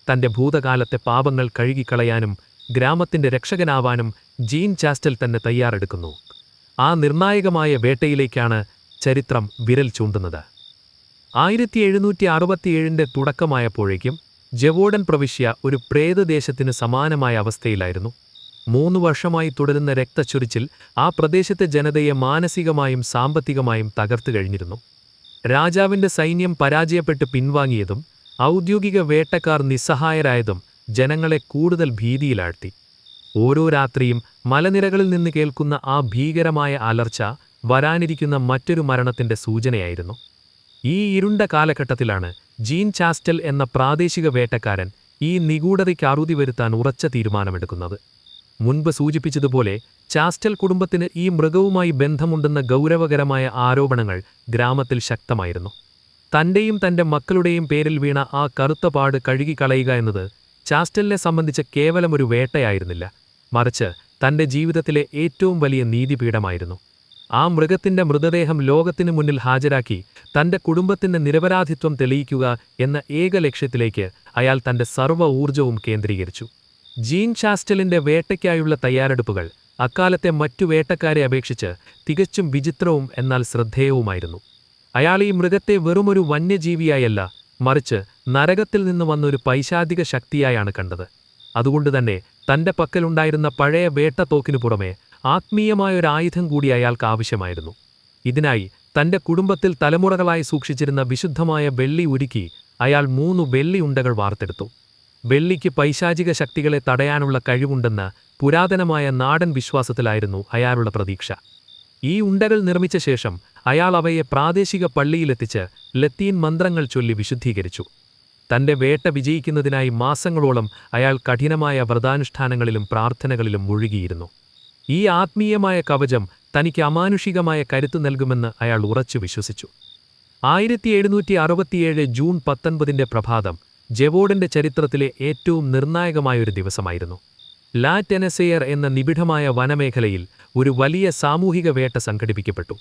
തന്റെ ഭൂതകാലത്തെ പാപങ്ങൾ കഴുകിക്കളയാനും ഗ്രാമത്തിന്റെ രക്ഷകനാവാനും ജീൻ ചാസ്റ്റൽ തന്നെ തയ്യാറെടുക്കുന്നു. ആ നിർണായകമായ വേട്ടയിലേക്കാണ് ചരിത്രം വിരൽ ചൂണ്ടുന്നത്. 1767 തുടക്കമായപ്പോഴേക്കും ജവോഡൻ പ്രവിശ്യ ഒരു പ്രേതദേശത്തിന് സമാനമായ അവസ്ഥയിലായിരുന്നു. 3 വർഷമായി തുടരുന്ന രക്തച്ചൊരിച്ചിൽ ആ പ്രദേശത്തെ ജനതയെ മാനസികമായും സാമ്പത്തികമായും തകർത്തു കഴിഞ്ഞിരുന്നു. രാജാവിന്റെ സൈന്യം പരാജയപ്പെട്ട് പിൻവാങ്ങിയതും ഔദ്യോഗിക വേട്ടക്കാർ നിസ്സഹായരായതും ജനങ്ങളെ കൂടുതൽ ഭീതിയിലാഴ്ത്തി. ഓരോ രാത്രിയും മലനിരകളിൽ നിന്ന് കേൾക്കുന്ന ആ ഭീകരമായ അലർച്ച വരാനിരിക്കുന്ന മറ്റൊരു മരണത്തിന്റെ സൂചനയായിരുന്നു. ഈ ഇരുണ്ട കാലഘട്ടത്തിലാണ് ജീൻ ചാസ്റ്റൽ എന്ന പ്രാദേശിക വേട്ടക്കാരൻ ഈ നിഗൂഢതയ്ക്ക് അറുതി വരുത്താൻ ഉറച്ച തീരുമാനമെടുക്കുന്നത്. മുൻപ് സൂചിപ്പിച്ചതുപോലെ ചാസ്റ്റൽ കുടുംബത്തിന് ഈ മൃഗവുമായി ബന്ധമുണ്ടെന്ന ഗൗരവകരമായ ആരോപണങ്ങൾ ഗ്രാമത്തിൽ ശക്തമായിരുന്നു. തന്റെയും തന്റെ മക്കളുടെയും പേരിൽ വീണ ആ കറുത്ത പാട് കഴുകിക്കളയുക എന്നത് ചാസ്റ്റലിനെ സംബന്ധിച്ച കേവലം ഒരു വേട്ടയായിരുന്നില്ല, മറിച്ച് തന്റെ ജീവിതത്തിലെ ഏറ്റവും വലിയ നീതിപീഠമായിരുന്നു. ആ മൃഗത്തിന്റെ മൃതദേഹം ലോകത്തിനു മുന്നിൽ ഹാജരാക്കി തന്റെ കുടുംബത്തിന്റെ നിരപരാധിത്വം തെളിയിക്കുക എന്ന ഏക ലക്ഷ്യത്തിലേക്ക് അയാൾ തന്റെ സർവ്വ ഊർജവും കേന്ദ്രീകരിച്ചു. ജീൻ ചാസ്റ്റലിന്റെ വേട്ടയ്ക്കായുള്ള തയ്യാറെടുപ്പുകൾ അക്കാലത്തെ മറ്റു വേട്ടക്കാരെ അപേക്ഷിച്ച് തികച്ചും വിചിത്രവും എന്നാൽ ശ്രദ്ധേയവുമായിരുന്നു. അയാൾ ഈ മൃഗത്തെ വെറുമൊരു വന്യജീവിയായല്ല, മറിച്ച് നരകത്തിൽ നിന്ന് വന്നൊരു പൈശാചിക ശക്തിയായാണ് കണ്ടത്. അതുകൊണ്ടുതന്നെ തന്റെ പക്കലുണ്ടായിരുന്ന പഴയ വേട്ടത്തോക്കിനു പുറമെ ആത്മീയമായൊരായുധം കൂടി അയാൾക്ക് ആവശ്യമായിരുന്നു. ഇതിനായി തന്റെ കുടുംബത്തിൽ തലമുറകളായി സൂക്ഷിച്ചിരുന്ന വിശുദ്ധമായ വെള്ളി ഉരുക്കി അയാൾ 3 വെള്ളി ഉണ്ടകൾ വാർത്തെടുത്തു. വെള്ളിക്ക് പൈശാചിക ശക്തികളെ തടയാനുള്ള കഴിവുണ്ടെന്ന പുരാതനമായ നാടൻ വിശ്വാസത്തിലായിരുന്നു അയാളുടെ പ്രതീക്ഷ. ഈ ഉണ്ടകൾ നിർമ്മിച്ച ശേഷം അയാൾ അവയെ പ്രാദേശിക പള്ളിയിലെത്തിച്ച് ലത്തീൻ മന്ത്രങ്ങൾ ചൊല്ലി വിശുദ്ധീകരിച്ചു. തന്റെ വേട്ട വിജയിക്കുന്നതിനായി മാസങ്ങളോളം അയാൾ കഠിനമായ വ്രതാനുഷ്ഠാനങ്ങളിലും പ്രാർത്ഥനകളിലും മുഴുകിയിരുന്നു. ഈ ആത്മീയമായ കവചം തനിക്ക് അമാനുഷികമായ കരുത്തു നൽകുമെന്ന് അയാൾ ഉറച്ചു വിശ്വസിച്ചു. 1767 ജൂൺ 19 പ്രഭാതം ജവോഡന്റെ ചരിത്രത്തിലെ ഏറ്റവും നിർണായകമായൊരു ദിവസമായിരുന്നു. ലാ ടെനസെയർ എന്ന നിബിഡമായ വനമേഖലയിൽ ഒരു വലിയ സാമൂഹിക വേട്ട സംഘടിപ്പിക്കപ്പെട്ടു.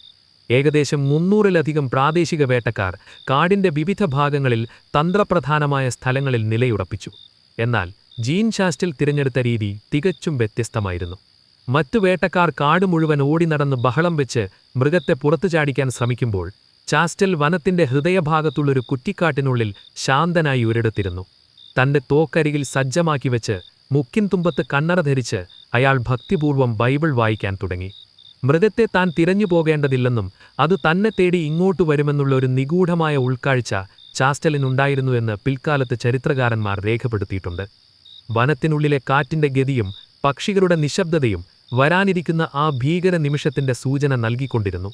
ഏകദേശം 300-ലധികം പ്രാദേശിക വേട്ടക്കാർ കാടിന്റെ വിവിധ ഭാഗങ്ങളിൽ തന്ത്രപ്രധാനമായ സ്ഥലങ്ങളിൽ നിലയുറപ്പിച്ചു. എന്നാൽ ജീൻ ചാസ്റ്റൽ തിരഞ്ഞെടുത്ത രീതി തികച്ചും വ്യത്യസ്തമായിരുന്നു. മറ്റു വേട്ടക്കാർ കാട് മുഴുവൻ ഓടി നടന്ന് ബഹളം വെച്ച് മൃഗത്തെ പുറത്തു ചാടിക്കാൻ ശ്രമിക്കുമ്പോൾ ചാസ്റ്റൽ വനത്തിന്റെ ഹൃദയഭാഗത്തുള്ളൊരു കുറ്റിക്കാട്ടിനുള്ളിൽ ശാന്തനായി ഒരിടത്തിരുന്നു. തന്റെ തോക്കരികിൽ സജ്ജമാക്കി വെച്ച് മുക്കിൻ തുമ്പത്ത് കണ്ണട ധരിച്ച് അയാൾ ഭക്തിപൂർവ്വം ബൈബിൾ വായിക്കാൻ തുടങ്ങി. മൃഗത്തെ താൻ തിരഞ്ഞു പോകേണ്ടതില്ലെന്നും അത് തന്നെ തേടി ഇങ്ങോട്ടു വരുമെന്നുള്ള ഒരു നിഗൂഢമായ ഉൾക്കാഴ്ച ചാസ്റ്റലിനുണ്ടായിരുന്നുവെന്ന് പിൽക്കാലത്ത് ചരിത്രകാരന്മാർ രേഖപ്പെടുത്തിയിട്ടുണ്ട്. വനത്തിനുള്ളിലെ കാറ്റിന്റെ ഗതിയും പക്ഷികളുടെ നിശബ്ദതയും വരാനിരിക്കുന്ന ആ ഭീകര നിമിഷത്തിന്റെ സൂചന നൽകിക്കൊണ്ടിരുന്നു.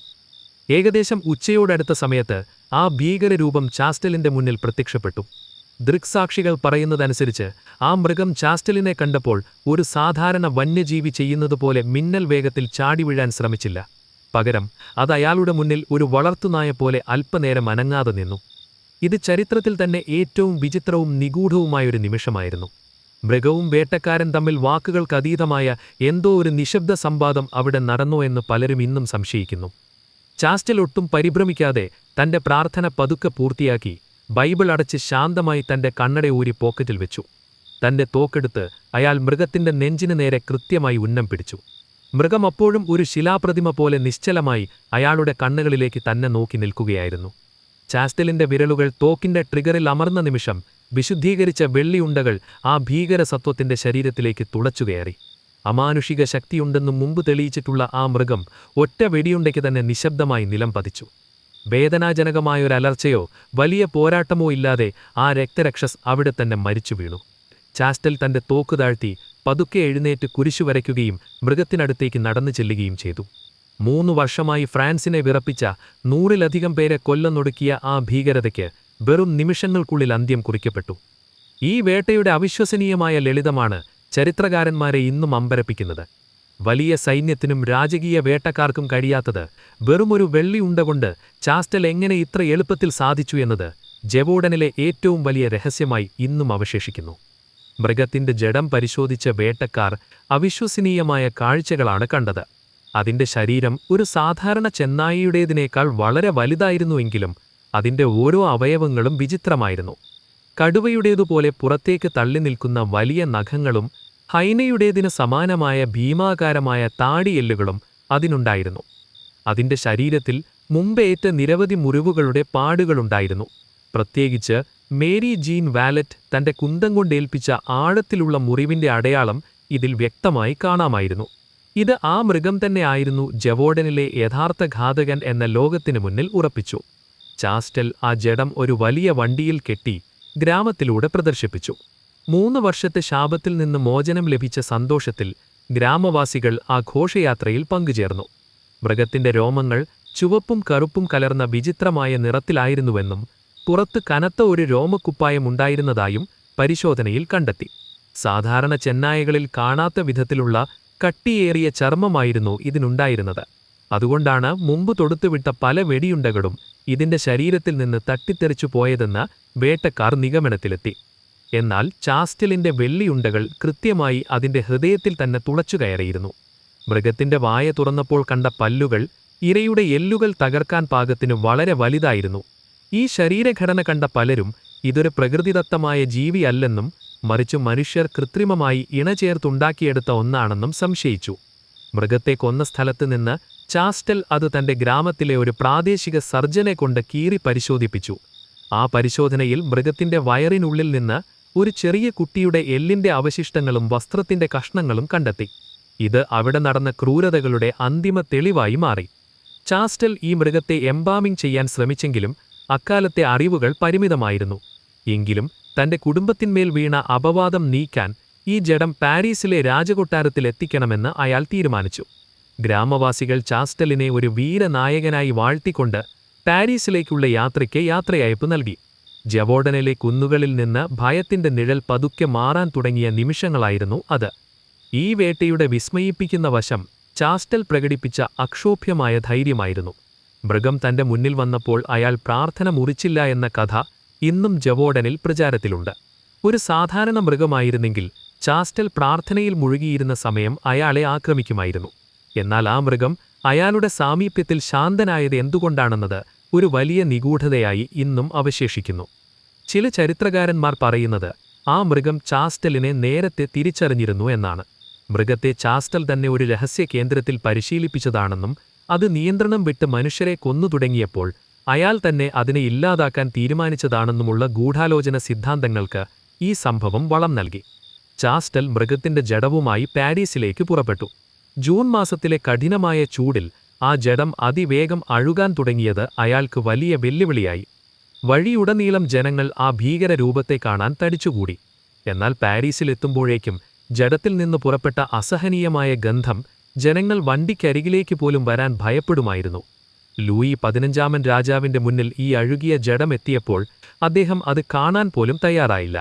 ഏകദേശം ഉച്ചയോടടുത്ത സമയത്ത് ആ ഭീകരരൂപം ചാസ്റ്റലിന്റെ മുന്നിൽ പ്രത്യക്ഷപ്പെട്ടു. ദൃക്സാക്ഷികൾ പറയുന്നതനുസരിച്ച് ആ മൃഗം ചാസ്റ്റലിനെ കണ്ടപ്പോൾ ഒരു സാധാരണ വന്യജീവി ചെയ്യുന്നതുപോലെ മിന്നൽ വേഗത്തിൽ ചാടി വീഴാൻ ശ്രമിച്ചില്ല. പകരം അത് അയാളുടെ മുന്നിൽ ഒരു വളർത്തുനായെപ്പോലെ അല്പനേരം അനങ്ങാതെ നിന്നു. ഇത് ചരിത്രത്തിൽ തന്നെ ഏറ്റവും വിചിത്രവും നിഗൂഢവുമായൊരു നിമിഷമായിരുന്നു. മൃഗവും വേട്ടക്കാരൻ തമ്മിൽ വാക്കുകൾക്കതീതമായ എന്തോ ഒരു നിശബ്ദ സംവാദം അവിടെ നടന്നോ എന്ന് പലരും ഇന്നും സംശയിക്കുന്നു. ചാസ്റ്റൽ ഒട്ടും പരിഭ്രമിക്കാതെ തന്റെ പ്രാർത്ഥന പതുക്കെ പൂർത്തിയാക്കി ബൈബിൾ അടച്ച് ശാന്തമായി തന്റെ കണ്ണട ഊരി പോക്കറ്റിൽ വെച്ചു. തന്റെ തോക്കെടുത്ത് അയാൾ മൃഗത്തിന്റെ നെഞ്ചിന് നേരെ കൃത്യമായി ഉന്നം പിടിച്ചു. മൃഗം അപ്പോഴും ഒരു ശിലാപ്രതിമ പോലെ നിശ്ചലമായി അയാളുടെ കണ്ണുകളിലേക്ക് തന്നെ നോക്കി നിൽക്കുകയായിരുന്നു. ചാസ്റ്റലിന്റെ വിരലുകൾ തോക്കിന്റെ ട്രിഗറിൽ അമർന്ന നിമിഷം വിശുദ്ധീകരിച്ച വെള്ളിയുണ്ടകൾ ആ ഭീകരസത്വത്തിന്റെ ശരീരത്തിലേക്ക് തുളച്ചുകയറി. അമാനുഷിക ശക്തിയുണ്ടെന്നും മുമ്പ് തെളിയിച്ചിട്ടുള്ള ആ മൃഗം ഒറ്റ വെടിയുണ്ടയ്ക്ക് തന്നെ നിശബ്ദമായി നിലം പതിച്ചു. വേദനാജനകമായൊരലർച്ചയോ വലിയ പോരാട്ടമോ ഇല്ലാതെ ആ രക്തരക്ഷസ് അവിടെ തന്നെ മരിച്ചു വീണു. ചാസ്റ്റൽ തന്റെ തോക്ക് താഴ്ത്തി പതുക്കെ എഴുന്നേറ്റ് കുരിശു വരയ്ക്കുകയും മൃഗത്തിനടുത്തേക്ക് നടന്നു ചെല്ലുകയും ചെയ്തു. 3 വർഷമായി ഫ്രാൻസിനെ വിറപ്പിച്ച 100-ലധികം പേരെ കൊല്ലൊടുക്കിയ ആ ഭീകരതയ്ക്ക് വെറും നിമിഷങ്ങൾക്കുള്ളിൽ അന്ത്യം കുറിക്കപ്പെട്ടു. ഈ വേട്ടയുടെ അവിശ്വസനീയമായ ലളിതമാണ് ചരിത്രകാരന്മാരെ ഇന്നും അമ്പരപ്പിക്കുന്നത്. വലിയ സൈന്യത്തിനും രാജകീയ വേട്ടക്കാർക്കും കഴിയാത്തത് വെറുമൊരു വെള്ളി ഉണ്ടകൊണ്ട് ചാസ്റ്റൽ എങ്ങനെ ഇത്ര എളുപ്പത്തിൽ സാധിച്ചു എന്നത് ജവോഡനിലെ ഏറ്റവും വലിയ രഹസ്യമായി ഇന്നും അവശേഷിക്കുന്നു. മൃഗത്തിന്റെ ജഡം പരിശോധിച്ച വേട്ടക്കാർ അവിശ്വസനീയമായ കാഴ്ചകളാണ് കണ്ടത്. അതിന്റെ ശരീരം ഒരു സാധാരണ ചെന്നായിയുടേതിനേക്കാൾ വളരെ വലുതായിരുന്നുവെങ്കിലും അതിന്റെ ഓരോ അവയവങ്ങളും വിചിത്രമായിരുന്നു. കടുവയുടേതുപോലെ പുറത്തേക്ക് തള്ളി നിൽക്കുന്ന വലിയ നഖങ്ങളും ഹൈനയുടേതിന് സമാനമായ ഭീമാകാരമായ താടിയെല്ലുകളും അതിനുണ്ടായിരുന്നു. അതിന്റെ ശരീരത്തിൽ മുമ്പേറ്റ നിരവധി മുറിവുകളുടെ പാടുകളുണ്ടായിരുന്നു. പ്രത്യേകിച്ച് മേരി ജീൻ വാലറ്റ് തന്റെ കുന്തം കൊണ്ടേൽപ്പിച്ച ആഴത്തിലുള്ള മുറിവിന്റെ അടയാളം ഇതിൽ വ്യക്തമായി കാണാമായിരുന്നു. ഇത് ആ മൃഗം തന്നെ ആയിരുന്നു ജവോഡനിലെ യഥാർത്ഥ ഘാതകൻ എന്ന ലോകത്തിനു മുന്നിൽ ഉറപ്പിച്ചു. ചാസ്റ്റൽ ആ ജഡം ഒരു വലിയ വണ്ടിയിൽ കെട്ടി ഗ്രാമത്തിലൂടെ പ്രദർശിപ്പിച്ചു. 3 വർഷത്തെ ശാപത്തിൽ നിന്ന് മോചനം ലഭിച്ച സന്തോഷത്തിൽ ഗ്രാമവാസികൾ ആ ഘോഷയാത്രയിൽ പങ്കുചേർന്നു. മൃഗത്തിന്റെ രോമങ്ങൾ ചുവപ്പും കറുപ്പും കലർന്ന വിചിത്രമായ നിറത്തിലായിരുന്നുവെന്നും പുറത്ത് കനത്ത ഒരു രോമക്കുപ്പായമുണ്ടായിരുന്നതായും പരിശോധനയിൽ കണ്ടെത്തി. സാധാരണ ചെന്നായകളിൽ കാണാത്ത വിധത്തിലുള്ള കട്ടിയേറിയ ചർമ്മമായിരുന്നു ഇതിനുണ്ടായിരുന്നത്. അതുകൊണ്ടാണ് മുമ്പ് തൊടുത്തുവിട്ട പല വെടിയുണ്ടകളും ഇതിന്റെ ശരീരത്തിൽ നിന്ന് തട്ടിത്തെറിച്ചു പോയതെന്ന് വേട്ടക്കാർ നിഗമനത്തിലെത്തി. എന്നാൽ ചാസ്റ്റലിന്റെ വെള്ളിയുണ്ടകൾ കൃത്യമായി അതിന്റെ ഹൃദയത്തിൽ തന്നെ തുളച്ചുകയറിയിരുന്നു. മൃഗത്തിന്റെ വായ തുറന്നപ്പോൾ കണ്ട പല്ലുകൾ ഇരയുടെ എല്ലുകൾ തകർക്കാൻ പാകത്തിന് വളരെ വലുതായിരുന്നു. ഈ ശരീരഘടന കണ്ട പലരും ഇതൊരു പ്രകൃതിദത്തമായ ജീവിയല്ലെന്നും മറിച്ചു മനുഷ്യർ കൃത്രിമമായി ഇണചേർത്തുണ്ടാക്കിയെടുത്ത ഒന്നാണെന്നും സംശയിച്ചു. മൃഗത്തെ കൊന്ന സ്ഥലത്ത് നിന്ന് ചാസ്റ്റൽ അത് തന്റെ ഗ്രാമത്തിലെ ഒരു പ്രാദേശിക സർജനെ കൊണ്ട് കീറി പരിശോധിപ്പിച്ചു. ആ പരിശോധനയിൽ മൃഗത്തിന്റെ വയറിനുള്ളിൽ നിന്ന് ഒരു ചെറിയ കുട്ടിയുടെ എല്ലിന്റെ അവശിഷ്ടങ്ങളും വസ്ത്രത്തിന്റെ കഷ്ണങ്ങളും കണ്ടെത്തി. ഇത് അവിടെ നടന്ന ക്രൂരതകളുടെ അന്തിമ തെളിവായി മാറി. ചാസ്റ്റൽ ഈ മൃഗത്തെ എംബാമിംഗ് ചെയ്യാൻ ശ്രമിച്ചെങ്കിലും അക്കാലത്തെ അറിവുകൾ പരിമിതമായിരുന്നു. എങ്കിലും തന്റെ കുടുംബത്തിന്മേൽ വീണ അപവാദം നീക്കാൻ ഈ ജഡം പാരീസിലെ രാജകൊട്ടാരത്തിൽ എത്തിക്കണമെന്ന് അയാൾ തീരുമാനിച്ചു. ഗ്രാമവാസികൾ ചാസ്റ്റലിനെ ഒരു വീരനായകനായി വാഴ്ത്തിക്കൊണ്ട് പാരീസിലേക്കുള്ള യാത്രയ്ക്ക് യാത്രയയപ്പ് നൽകി. ജവോഡനിലെ കുന്നുകളിൽ നിന്ന് ഭയത്തിന്റെ നിഴൽ പതുക്കെ മാറാൻ തുടങ്ങിയ നിമിഷങ്ങളായിരുന്നു അത്. ഈ വേട്ടയുടെ വിസ്മയിപ്പിക്കുന്ന വശം ചാസ്റ്റൽ പ്രകടിപ്പിച്ച അക്ഷോഭ്യമായ ധൈര്യമായിരുന്നു. മൃഗം തന്റെ മുന്നിൽ വന്നപ്പോൾ അയാൾ പ്രാർത്ഥന മുറിച്ചില്ല എന്ന കഥ ഇന്നും ജവോഡനിൽ പ്രചാരത്തിലുണ്ട്. ഒരു സാധാരണ മൃഗമായിരുന്നെങ്കിൽ ചാസ്റ്റൽ പ്രാർത്ഥനയിൽ മുഴുകിയിരുന്ന സമയം അയാളെ ആക്രമിക്കുമായിരുന്നു. എന്നാൽ ആ മൃഗം അയാളുടെ സാമീപ്യത്തിൽ ശാന്തനായത് എന്തുകൊണ്ടാണെന്നത് ഒരു വലിയ നിഗൂഢതയായി ഇന്നും അവശേഷിക്കുന്നു. ചില ചരിത്രകാരന്മാർ പറയുന്നത് ആ മൃഗം ചാസ്റ്റലിനെ നേരത്തെ തിരിച്ചറിഞ്ഞിരുന്നു എന്നാണ്. മൃഗത്തെ ചാസ്റ്റൽ തന്നെ ഒരു രഹസ്യ കേന്ദ്രത്തിൽ പരിശീലിപ്പിച്ചതാണെന്നും അത് നിയന്ത്രണം വിട്ട് മനുഷ്യരെ കൊന്നു തുടങ്ങിയപ്പോൾ അയാൾ തന്നെ അതിനെ ഇല്ലാതാക്കാൻ തീരുമാനിച്ചതാണെന്നുമുള്ള ഗൂഢാലോചന സിദ്ധാന്തങ്ങൾക്ക് ഈ സംഭവം വളം നൽകി. ചാസ്റ്റൽ മൃഗത്തിന്റെ ജഡവുമായി പാരീസിലേക്ക് പുറപ്പെട്ടു. ജൂൺ മാസത്തിലെ കഠിനമായ ചൂടിൽ ആ ജഡം അതിവേഗം അഴുകാൻ തുടങ്ങിയത് അയാൾക്ക് വലിയ വെല്ലുവിളിയായി. വഴിയുടനീളം ജനങ്ങൾ ആ ഭീകരരൂപത്തെ കാണാൻ തടിച്ചുകൂടി. എന്നാൽ പാരീസിലെത്തുമ്പോഴേക്കും ജഡത്തിൽ നിന്ന് പുറപ്പെട്ട അസഹനീയമായ ഗന്ധം ജനങ്ങൾ വണ്ടിക്കരികിലേക്ക് പോലും വരാൻ ഭയപ്പെടുമായിരുന്നു. ലൂയി 15 രാജാവിന്റെ മുന്നിൽ ഈ അഴുകിയ ജഡം എത്തിയപ്പോൾ അദ്ദേഹം അത് കാണാൻ പോലും തയ്യാറായില്ല.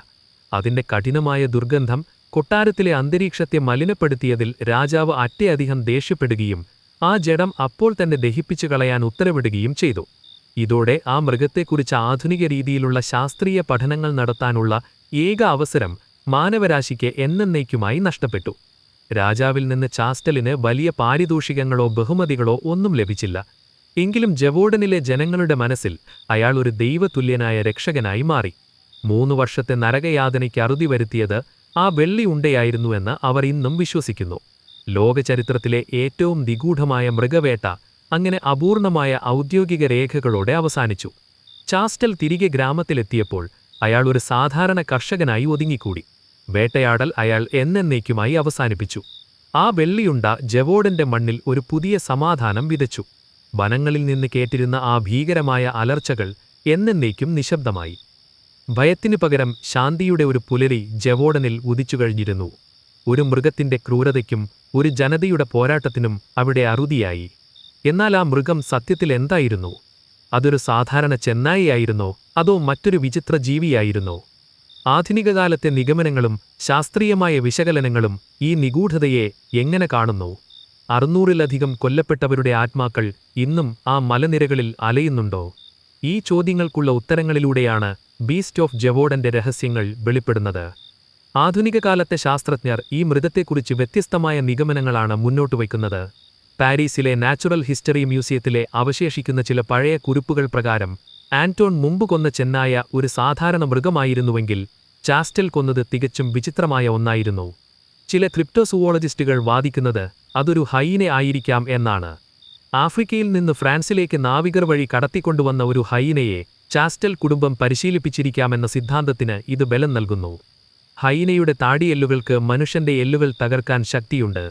അതിന്റെ കഠിനമായ ദുർഗന്ധം കൊട്ടാരത്തിലെ അന്തരീക്ഷത്തെ മലിനപ്പെടുത്തിയതിൽ രാജാവ് അറ്റയധികം ദേഷ്യപ്പെടുകയും ആ ജഡം അപ്പോൾ തന്നെ ദഹിപ്പിച്ചു കളയാൻ ഉത്തരവിടുകയും ചെയ്തു. ഇതോടെ ആ മൃഗത്തെക്കുറിച്ച് ആധുനിക രീതിയിലുള്ള ശാസ്ത്രീയ പഠനങ്ങൾ നടത്താനുള്ള ഏക അവസരം മാനവരാശിക്ക് എന്നേക്കുമായി നഷ്ടപ്പെട്ടു. രാജാവിൽ നിന്ന് ചാസ്റ്റലിന് വലിയ പാരിതോഷികങ്ങളോ ബഹുമതികളോ ഒന്നും ലഭിച്ചില്ല. എങ്കിലും ജവോർഡനിലെ ജനങ്ങളുടെ മനസ്സിൽ അയാൾ ഒരു ദൈവതുല്യനായ രക്ഷകനായി മാറി. 3 വർഷത്തെ നരകയാതനയ്ക്ക് അറുതി വരുത്തിയത് ആ വെള്ളി ഉണ്ടയായിരുന്നുവെന്ന് അവർ ഇന്നും വിശ്വസിക്കുന്നു. ലോകചരിത്രത്തിലെ ഏറ്റവും നിഗൂഢമായ മൃഗവേട്ട അങ്ങനെ അപൂർണമായ ഔദ്യോഗിക രേഖകളോടെ അവസാനിച്ചു. ചാസ്റ്റൽ തിരികെ ഗ്രാമത്തിലെത്തിയപ്പോൾ അയാൾ ഒരു സാധാരണ കർഷകനായി ഒതുങ്ങിക്കൂടി. വേട്ടയാടൽ അയാൾ എന്നേക്കുമായി അവസാനിപ്പിച്ചു. ആ വെള്ളിയുണ്ട ജവോർഡന്റെ മണ്ണിൽ ഒരു പുതിയ സമാധാനം വിതച്ചു. വനങ്ങളിൽ നിന്ന് കേട്ടിരുന്ന ആ ഭീകരമായ അലർച്ചകൾ എന്നേക്കും നിശബ്ദമായി. ഭയത്തിനു പകരം ശാന്തിയുടെ ഒരു പുലരി ജവോർഡനിൽ ഉദിച്ചുകഴിഞ്ഞിരുന്നു. ഒരു മൃഗത്തിന്റെ ക്രൂരതയ്ക്കും ഒരു ജനതയുടെ പോരാട്ടത്തിനും അവിടെ അറുതിയായി. എന്നാൽ ആ മൃഗം സത്യത്തിൽ എന്തായിരുന്നു? അതൊരു സാധാരണ ചെന്നായിയായിരുന്നോ അതോ മറ്റൊരു വിചിത്ര ജീവിയായിരുന്നോ? ആധുനികകാലത്തെ നിഗമനങ്ങളും ശാസ്ത്രീയമായ വിശകലനങ്ങളും ഈ നിഗൂഢതയെ എങ്ങനെ കാണുന്നു? 600-ലധികം കൊല്ലപ്പെട്ടവരുടെ ആത്മാക്കൾ ഇന്നും ആ മലനിരകളിൽ അലയുന്നുണ്ടോ? ഈ ചോദ്യങ്ങൾക്കുള്ള ഉത്തരങ്ങളിലൂടെയാണ് ബീസ്റ്റ് ഓഫ് ജവോർഡന്റെ രഹസ്യങ്ങൾ വെളിപ്പെടുന്നത്. ആധുനിക കാലത്തെ ശാസ്ത്രജ്ഞർ ഈ മൃഗത്തെക്കുറിച്ച് വ്യത്യസ്തമായ നിഗമനങ്ങളാണ് മുന്നോട്ടുവയ്ക്കുന്നത്. പാരീസിലെ നാച്ചുറൽ ഹിസ്റ്ററി മ്യൂസിയത്തിലെ അവശേഷിക്കുന്ന ചില പഴയ കുറിപ്പുകൾ പ്രകാരം ആന്റോൺ മുമ്പ് കൊന്ന ചെന്നായ ഒരു സാധാരണ മൃഗമായിരുന്നുവെങ്കിൽ ചാസ്റ്റൽ കൊന്നത് തികച്ചും വിചിത്രമായ ഒന്നായിരുന്നു. ചില ക്രിപ്റ്റോസുവോളജിസ്റ്റുകൾ വാദിക്കുന്നത് അതൊരു ഹൈന ആയിരിക്കാം എന്നാണ്. ആഫ്രിക്കയിൽ നിന്ന് ഫ്രാൻസിലേക്ക് നാവികർ വഴി കടത്തിക്കൊണ്ടുവന്ന ഒരു ഹൈനയെ ചാസ്റ്റൽ കുടുംബം പരിശീലിപ്പിച്ചിരിക്കാമെന്ന സിദ്ധാന്തത്തിന് ഇത് ബലം നൽകുന്നു. ഹൈനയുടെ താടിയെല്ലുകൾക്ക് മനുഷ്യന്റെ എല്ലുകൾ തകർക്കാൻ ശക്തിയുണ്ട്.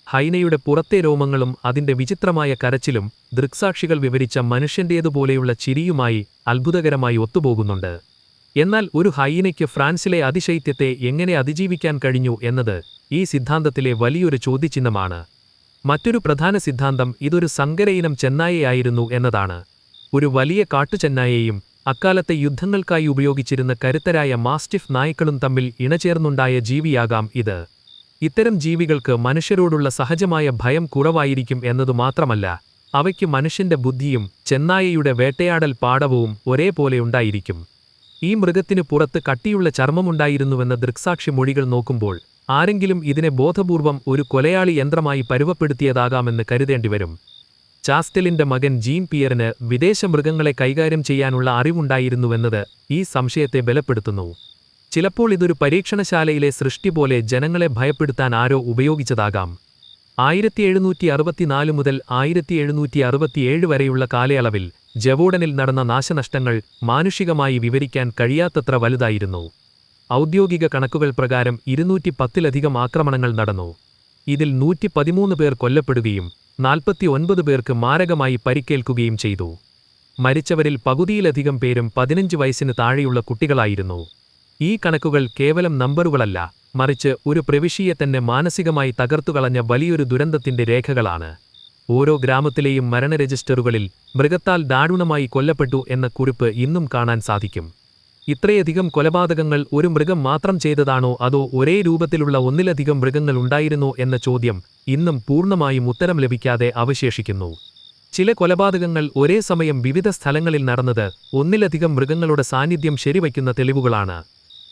ഹൈനയുടെ പുറത്തെ രോമങ്ങളും അതിന്റെ വിചിത്രമായ കരച്ചിലും ദൃക്സാക്ഷികൾ വിവരിച്ച മനുഷ്യന്റേതുപോലെയുള്ള ചിരിയുമായി അത്ഭുതകരമായി ഒത്തുപോകുന്നുണ്ട്. എന്നാൽ ഒരു ഹൈനയ്ക്ക് ഫ്രാൻസിലെ അതിശൈത്യത്തെ എങ്ങനെ അതിജീവിക്കാൻ കഴിഞ്ഞു എന്നത് ഈ സിദ്ധാന്തത്തിലെ വലിയൊരു ചോദ്യചിഹ്നമാണ്. മറ്റൊരു പ്രധാന സിദ്ധാന്തം ഇതൊരു സങ്കരയിനം ചെന്നായയായിരുന്നു എന്നതാണ്. ഒരു വലിയ കാട്ടുചെന്നായയും അക്കാലത്തെ യുദ്ധങ്ങൾക്കായി ഉപയോഗിച്ചിരുന്ന കരുത്തരായ മാസ്റ്റിഫ് നായ്ക്കളും തമ്മിൽ ഇണചേർന്നുണ്ടായ ജീവിയാകാം ഇത്. ഇത്തരം ജീവികൾക്ക് മനുഷ്യരോടുള്ള സഹജമായ ഭയം കുറവായിരിക്കും എന്നതുമാത്രമല്ല, അവയ്ക്ക് മനുഷ്യന്റെ ബുദ്ധിയും ചെന്നായയുടെ വേട്ടയാടൽ പാടവവും ഒരേപോലെ ഉണ്ടായിരിക്കും. ഈ മൃഗത്തിനു പുറത്ത് കട്ടിയുള്ള ചർമ്മമുണ്ടായിരുന്നുവെന്ന ദൃക്സാക്ഷി മൊഴികൾ നോക്കുമ്പോൾ ആരെങ്കിലും ഇതിനെ ബോധപൂർവം ഒരു കൊലയാളി യന്ത്രമായി പരുവപ്പെടുത്തിയതാകാമെന്ന് കരുതേണ്ടിവരും. ചാസ്റ്റലിന്റെ മകൻ ജീൻ പിയറിന് വിദേശ മൃഗങ്ങളെ കൈകാര്യം ചെയ്യാനുള്ള അറിവുണ്ടായിരുന്നുവെന്നത് ഈ സംശയത്തെ ബലപ്പെടുത്തുന്നു. ചിലപ്പോൾ ഇതൊരു പരീക്ഷണശാലയിലെ സൃഷ്ടി പോലെ ജനങ്ങളെ ഭയപ്പെടുത്താൻ ആരോ ഉപയോഗിച്ചതാകാം. 1764 മുതൽ 1767 വരെയുള്ള കാലയളവിൽ ജവോർഡനിൽ നടന്ന നാശനഷ്ടങ്ങൾ മാനുഷികമായി വിവരിക്കാൻ കഴിയാത്തത്ര വലുതായിരുന്നു. ഔദ്യോഗിക കണക്കുകൾ പ്രകാരം 210-ലധികം ആക്രമണങ്ങൾ നടന്നു. ഇതിൽ 113 പേർ കൊല്ലപ്പെടുകയും 49 പേർക്ക് മാരകമായി പരിക്കേൽക്കുകയും ചെയ്തു. മരിച്ചവരിൽ പകുതിയിലധികം പേരും 15 വയസ്സിന് താഴെയുള്ള കുട്ടികളായിരുന്നു. ഈ കണക്കുകൾ കേവലം നമ്പറുകളല്ല, മറിച്ച് ഒരു പ്രവിശ്യയെ തന്നെ മാനസികമായി തകർത്തുകളഞ്ഞ വലിയൊരു ദുരന്തത്തിന്റെ രേഖകളാണ്. ഓരോ ഗ്രാമത്തിലെയും മരണ രജിസ്റ്ററുകളിൽ മൃഗത്താൽ ദാരുണമായി കൊല്ലപ്പെട്ടു എന്ന കുറിപ്പ് ഇന്നും കാണാൻ സാധിക്കും. ഇത്രയധികം കൊലപാതകങ്ങൾ ഒരു മൃഗം മാത്രം ചെയ്തതാണോ അതോ ഒരേ രൂപത്തിലുള്ള ഒന്നിലധികം മൃഗങ്ങൾ ഉണ്ടായിരുന്നോ എന്ന ചോദ്യം ഇന്നും പൂർണ്ണമായും ഉത്തരം ലഭിക്കാതെ അവശേഷിക്കുന്നു. ചില കൊലപാതകങ്ങൾ ഒരേ സമയം വിവിധ സ്ഥലങ്ങളിൽ നടന്നത് ഒന്നിലധികം മൃഗങ്ങളുടെ സാന്നിധ്യം ശരിവയ്ക്കുന്ന തെളിവുകളാണ്.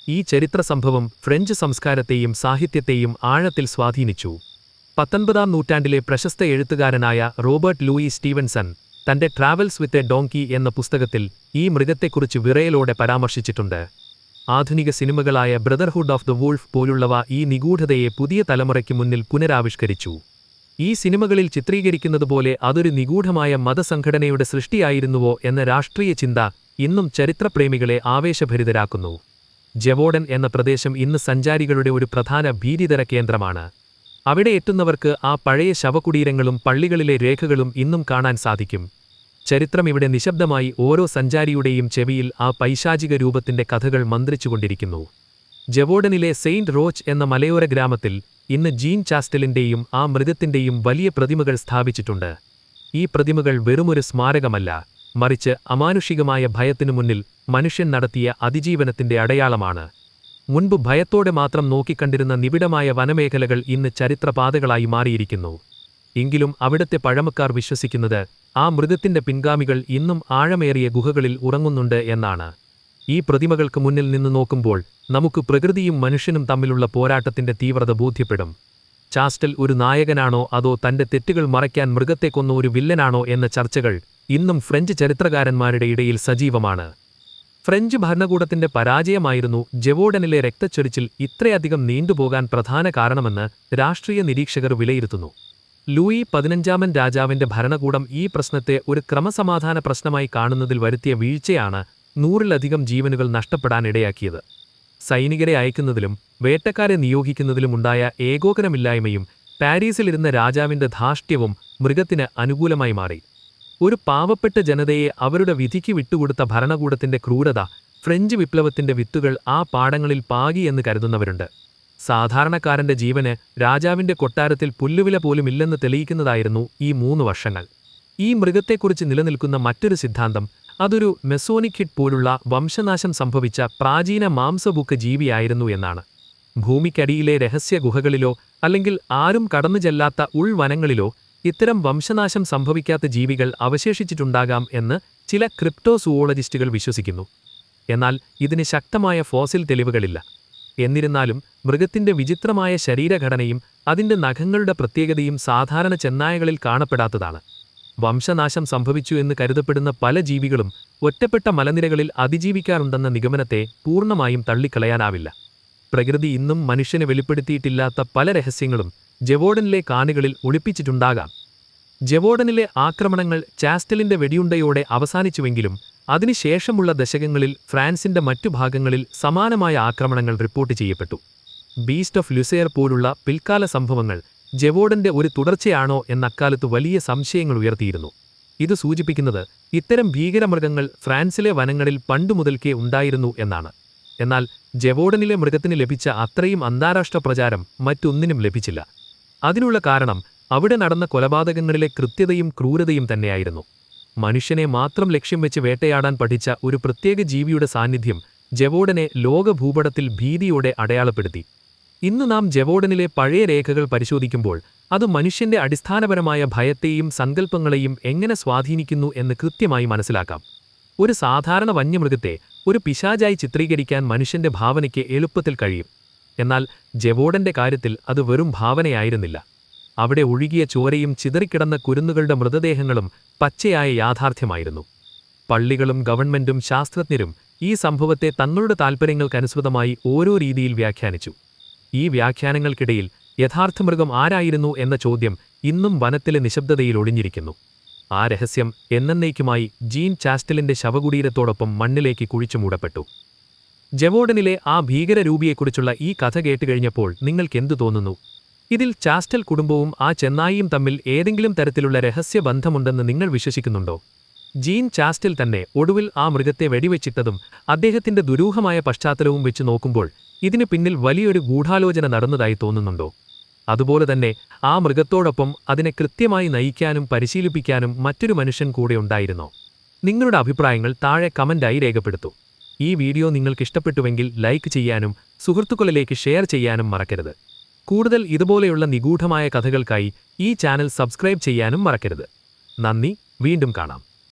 ഈ ചരിത്ര സംഭവം ഫ്രഞ്ച് സംസ്കാരത്തെയും സാഹിത്യത്തെയും ആഴത്തിൽ സ്വാധീനിച്ചു. 19-ാം നൂറ്റാണ്ടിലെ പ്രശസ്ത എഴുത്തുകാരനായ റോബർട്ട് ലൂയി സ്റ്റീവൻസൺ തന്റെ ട്രാവൽസ് വിത്ത് എ ഡോങ്കി എന്ന പുസ്തകത്തിൽ ഈ മൃഗത്തെക്കുറിച്ച് വിറയലോടെ പരാമർശിച്ചിട്ടുണ്ട്. ആധുനിക സിനിമകളായ ബ്രദർഹുഡ് ഓഫ് ദ വൂൾഫ് പോലുള്ളവ ഈ നിഗൂഢതയെ പുതിയ തലമുറയ്ക്ക് മുന്നിൽ പുനരാവിഷ്കരിച്ചു. ഈ സിനിമകളിൽ ചിത്രീകരിക്കുന്നതുപോലെ അതൊരു നിഗൂഢമായ മതസംഘടനയുടെ സൃഷ്ടിയായിരുന്നുവോ എന്ന രാഷ്ട്രീയ ചിന്ത ഇന്നും ചരിത്രപ്രേമികളെ ആവേശഭരിതരാക്കുന്നു. ജെവോഡൻ എന്ന പ്രദേശം ഇന്ന് സഞ്ചാരികളുടെ ഒരു പ്രധാന ഭീതിതര കേന്ദ്രമാണ്. അവിടെ എത്തുന്നവർക്ക് ആ പഴയ ശവകുടീരങ്ങളും പള്ളികളിലെ രേഖകളും ഇന്നും കാണാൻ സാധിക്കും. ചരിത്രം ഇവിടെ നിശബ്ദമായി ഓരോ സഞ്ചാരിയുടെയും ചെവിയിൽ ആ പൈശാചിക രൂപത്തിന്റെ കഥകൾ മന്ത്രിച്ചുകൊണ്ടിരിക്കുന്നു. ജെവോഡനിലെ സെയിന്റ് റോച്ച് എന്ന മലയോര ഗ്രാമത്തിൽ ഇന്ന് ജീൻ ചാസ്റ്റലിന്റെയും ആ മൃഗത്തിന്റെയും വലിയ പ്രതിമകൾ സ്ഥാപിച്ചിട്ടുണ്ട്. ഈ പ്രതിമകൾ വെറുമൊരു സ്മാരകമല്ല, മറിച്ച് അമാനുഷികമായ ഭയത്തിനു മുന്നിൽ മനുഷ്യൻ നടത്തിയ അതിജീവനത്തിന്റെ അടയാളമാണ്. മുൻപ് ഭയത്തോടെ മാത്രം നോക്കിക്കണ്ടിരുന്ന നിബിഡമായ വനമേഖലകൾ ഇന്ന് ചരിത്രപാതകളായി മാറിയിരിക്കുന്നു. എങ്കിലും അവിടത്തെ പഴമക്കാർ വിശ്വസിക്കുന്നത് ആ മൃഗത്തിന്റെ പിൻഗാമികൾ ഇന്നും ആഴമേറിയ ഗുഹകളിൽ ഉറങ്ങുന്നുണ്ട് എന്നാണ്. ഈ പ്രതിമകൾക്ക് മുന്നിൽ നിന്ന് നോക്കുമ്പോൾ നമുക്ക് പ്രകൃതിയും മനുഷ്യനും തമ്മിലുള്ള പോരാട്ടത്തിന്റെ തീവ്രത ബോധ്യപ്പെടും. ചാസ്റ്റൽ ഒരു നായകനാണോ അതോ തന്റെ തെറ്റുകൾ മറയ്ക്കാൻ മൃഗത്തെ കൊന്ന ഒരു വില്ലനാണോ എന്ന ചർച്ചകൾ ഇന്നും ഫ്രഞ്ച് ചരിത്രകാരന്മാരുടെ ഇടയിൽ സജീവമാണ്. ഫ്രഞ്ച് ഭരണകൂടത്തിന്റെ പരാജയമായിരുന്നു ജെവോഡനിലെ രക്തച്ചൊരിച്ചിൽ ഇത്രയധികം നീണ്ടുപോകാൻ പ്രധാന കാരണമെന്ന് രാഷ്ട്രീയ നിരീക്ഷകർ വിലയിരുത്തുന്നു. ലൂയി 15-ാമൻ രാജാവിന്റെ ഭരണകൂടം ഈ പ്രശ്നത്തെ ഒരു ക്രമസമാധാന പ്രശ്നമായി കാണുന്നതിൽ വരുത്തിയ വീഴ്ചയാണ് 100-ലധികം ജീവനുകൾ നഷ്ടപ്പെടാനിടയാക്കിയത്. സൈനികരെ അയക്കുന്നതിലും വേട്ടക്കാരെ നിയോഗിക്കുന്നതിലുമുണ്ടായ ഏകോപനമില്ലായ്മയും പാരീസിലിരുന്ന രാജാവിന്റെ ധാർഷ്ട്യവും മൃഗത്തിന് അനുകൂലമായി മാറി. ഒരു പാവപ്പെട്ട ജനതയെ അവരുടെ വിധിക്ക് വിട്ടുകൊടുത്ത ഭരണകൂടത്തിന്റെ ക്രൂരത ഫ്രഞ്ച് വിപ്ലവത്തിന്റെ വിത്തുകൾ ആ പാടങ്ങളിൽ പാകിയെന്ന് കരുതുന്നവരുണ്ട്. സാധാരണക്കാരന്റെ ജീവന് രാജാവിന്റെ കൊട്ടാരത്തിൽ പുല്ലുവില പോലുമില്ലെന്ന് തെളിയിക്കുന്നതായിരുന്നു ഈ 3 വർഷങ്ങൾ. ഈ മൃഗത്തെക്കുറിച്ച് നിലനിൽക്കുന്ന മറ്റൊരു സിദ്ധാന്തം അതൊരു മെസോണിക് ഹിറ്റ് പോലുള്ള വംശനാശം സംഭവിച്ച പ്രാചീന മാംസഭുക്ക് ജീവിയായിരുന്നു എന്നാണ്. ഭൂമിക്കടിയിലെ രഹസ്യ ഗുഹകളിലോ അല്ലെങ്കിൽ ആരും കടന്നു ചെല്ലാത്ത ഉൾവനങ്ങളിലോ ഇത്തരം വംശനാശം സംഭവിക്കാത്ത ജീവികൾ അവശേഷിച്ചിട്ടുണ്ടാകാം എന്ന് ചില ക്രിപ്റ്റോസൂവോളജിസ്റ്റുകൾ വിശ്വസിക്കുന്നു. എന്നാൽ ഇതിന് ശക്തമായ ഫോസിൽ തെളിവുകളില്ല. എന്നിരുന്നാലും മൃഗത്തിന്റെ വിചിത്രമായ ശരീരഘടനയും അതിന്റെ നഖങ്ങളുടെ പ്രത്യേകതയും സാധാരണ ചെന്നായകളിൽ കാണപ്പെടാത്തതാണ്. വംശനാശം സംഭവിച്ചു എന്ന് കരുതപ്പെടുന്ന പല ജീവികളും ഒറ്റപ്പെട്ട മലനിരകളിൽ അതിജീവിക്കാറുണ്ടെന്ന നിഗമനത്തെ പൂർണ്ണമായും തള്ളിക്കളയാനാവില്ല. പ്രകൃതി ഇന്നും മനുഷ്യന് വെളിപ്പെടുത്തിയിട്ടില്ലാത്ത പല രഹസ്യങ്ങളും ജെവോഡനിലെ കാണികളിൽ ഒളിപ്പിച്ചിട്ടുണ്ടാകാം. ജെവോഡനിലെ ആക്രമണങ്ങൾ ചാസ്റ്റലിന്റെ വെടിയുണ്ടയോടെ അവസാനിച്ചുവെങ്കിലും അതിനുശേഷമുള്ള ദശകങ്ങളിൽ ഫ്രാൻസിന്റെ മറ്റു ഭാഗങ്ങളിൽ സമാനമായ ആക്രമണങ്ങൾ റിപ്പോർട്ട് ചെയ്യപ്പെട്ടു. ബീസ്റ്റ് ഓഫ് ലുസെയർ പോലുള്ള പിൽക്കാല സംഭവങ്ങൾ ജെവോഡന്റെ ഒരു തുടർച്ചയാണോ എന്നക്കാലത്ത് വലിയ സംശയങ്ങൾ ഉയർത്തിയിരുന്നു. ഇത് സൂചിപ്പിക്കുന്നത് ഇത്തരം ഭീകരമൃഗങ്ങൾ ഫ്രാൻസിലെ വനങ്ങളിൽ പണ്ടുമുതൽക്കേ ഉണ്ടായിരുന്നു എന്നാണ്. എന്നാൽ ജെവോഡനിലെ മൃഗത്തിന് ലഭിച്ച അത്രയും അന്താരാഷ്ട്ര പ്രചാരം മറ്റൊന്നിനും ലഭിച്ചില്ല. അതിനുള്ള കാരണം അവിടെ നടന്ന കൊലപാതകങ്ങളിലെ കൃത്യതയും ക്രൂരതയും തന്നെയായിരുന്നു. മനുഷ്യനെ മാത്രം ലക്ഷ്യം വെച്ച് വേട്ടയാടാൻ പഠിച്ച ഒരു പ്രത്യേക ജീവിയുടെ സാന്നിധ്യം ജെവോഡനെ ലോകഭൂപടത്തിൽ ഭീതിയോടെ അടയാളപ്പെടുത്തി. ഇന്ന് നാം ജെവോഡനിലെ പഴയ രേഖകൾ പരിശോധിക്കുമ്പോൾ അത് മനുഷ്യന്റെ അടിസ്ഥാനപരമായ ഭയത്തെയും സങ്കല്പങ്ങളെയും എങ്ങനെ സ്വാധീനിക്കുന്നു എന്ന് കൃത്യമായി മനസ്സിലാക്കാം. ഒരു സാധാരണ വന്യമൃഗത്തെ ഒരു പിശാചായി ചിത്രീകരിക്കാൻ മനുഷ്യന്റെ ഭാവനയ്ക്ക് എളുപ്പത്തിൽ കഴിയും. എന്നാൽ ജെവോഡന്റെ കാര്യത്തിൽ അത് വെറും ഭാവനയായിരുന്നില്ല. അവിടെ ഒഴുകിയ ചോരയും ചിതറിക്കിടന്ന കുരുന്നുകളുടെ മൃതദേഹങ്ങളും പച്ചയായ യാഥാർത്ഥ്യമായിരുന്നു. പള്ളികളും ഗവൺമെന്റും ശാസ്ത്രജ്ഞരും ഈ സംഭവത്തെ തങ്ങളുടെ താൽപ്പര്യങ്ങൾക്കനുസൃതമായി ഓരോ രീതിയിൽ വ്യാഖ്യാനിച്ചു. ഈ വ്യാഖ്യാനങ്ങൾക്കിടയിൽ യഥാർത്ഥ മൃഗം ആരായിരുന്നു എന്ന ചോദ്യം ഇന്നും വനത്തിലെ നിശബ്ദതയിൽ ഒളിഞ്ഞിരിക്കുന്നു. ആ രഹസ്യം എന്നേക്കുമായി ജീൻ ചാസ്റ്റലിന്റെ ശവകുടീരത്തോടൊപ്പം മണ്ണിലേക്ക് കുഴിച്ചു മൂടപ്പെട്ടു. ജെവോഡനിലെ ആ ഭീകരരൂപിയെക്കുറിച്ചുള്ള ഈ കഥ കേട്ടുകഴിഞ്ഞപ്പോൾ നിങ്ങൾക്കെന്തു തോന്നുന്നു? ഇതിൽ ചാസ്റ്റൽ കുടുംബവും ആ ചെന്നായിയും തമ്മിൽ ഏതെങ്കിലും തരത്തിലുള്ള രഹസ്യബന്ധമുണ്ടെന്ന് നിങ്ങൾ വിശ്വസിക്കുന്നുണ്ടോ? ജീൻ ചാസ്റ്റൽ തന്നെ ഒടുവിൽ ആ മൃഗത്തെ വെടിവെച്ചിട്ടതും അദ്ദേഹത്തിന്റെ ദുരൂഹമായ പശ്ചാത്തലവും വെച്ച് നോക്കുമ്പോൾ ഇതിനു പിന്നിൽ വലിയൊരു ഗൂഢാലോചന നടന്നതായി തോന്നുന്നുണ്ടോ? അതുപോലെ തന്നെ ആ മൃഗത്തോടൊപ്പം അതിനെ കൃത്യമായി നയിക്കാനും പരിശീലിപ്പിക്കാനും മറ്റൊരു മനുഷ്യൻ കൂടെ ഉണ്ടായിരുന്നോ? നിങ്ങളുടെ അഭിപ്രായങ്ങൾ താഴെ കമന്റായി രേഖപ്പെടുത്തൂ. ഈ വീഡിയോ നിങ്ങൾക്കിഷ്ടപ്പെട്ടുവെങ്കിൽ ലൈക്ക് ചെയ്യാനും സുഹൃത്തുക്കളിലേക്ക് ഷെയർ ചെയ്യാനും മറക്കരുത്. കൂടുതൽ ഇതുപോലെയുള്ള നിഗൂഢമായ കഥകൾക്കായി ഈ ചാനൽ സബ്സ്ക്രൈബ് ചെയ്യാനും മറക്കരുത്. നന്ദി, വീണ്ടും കാണാം.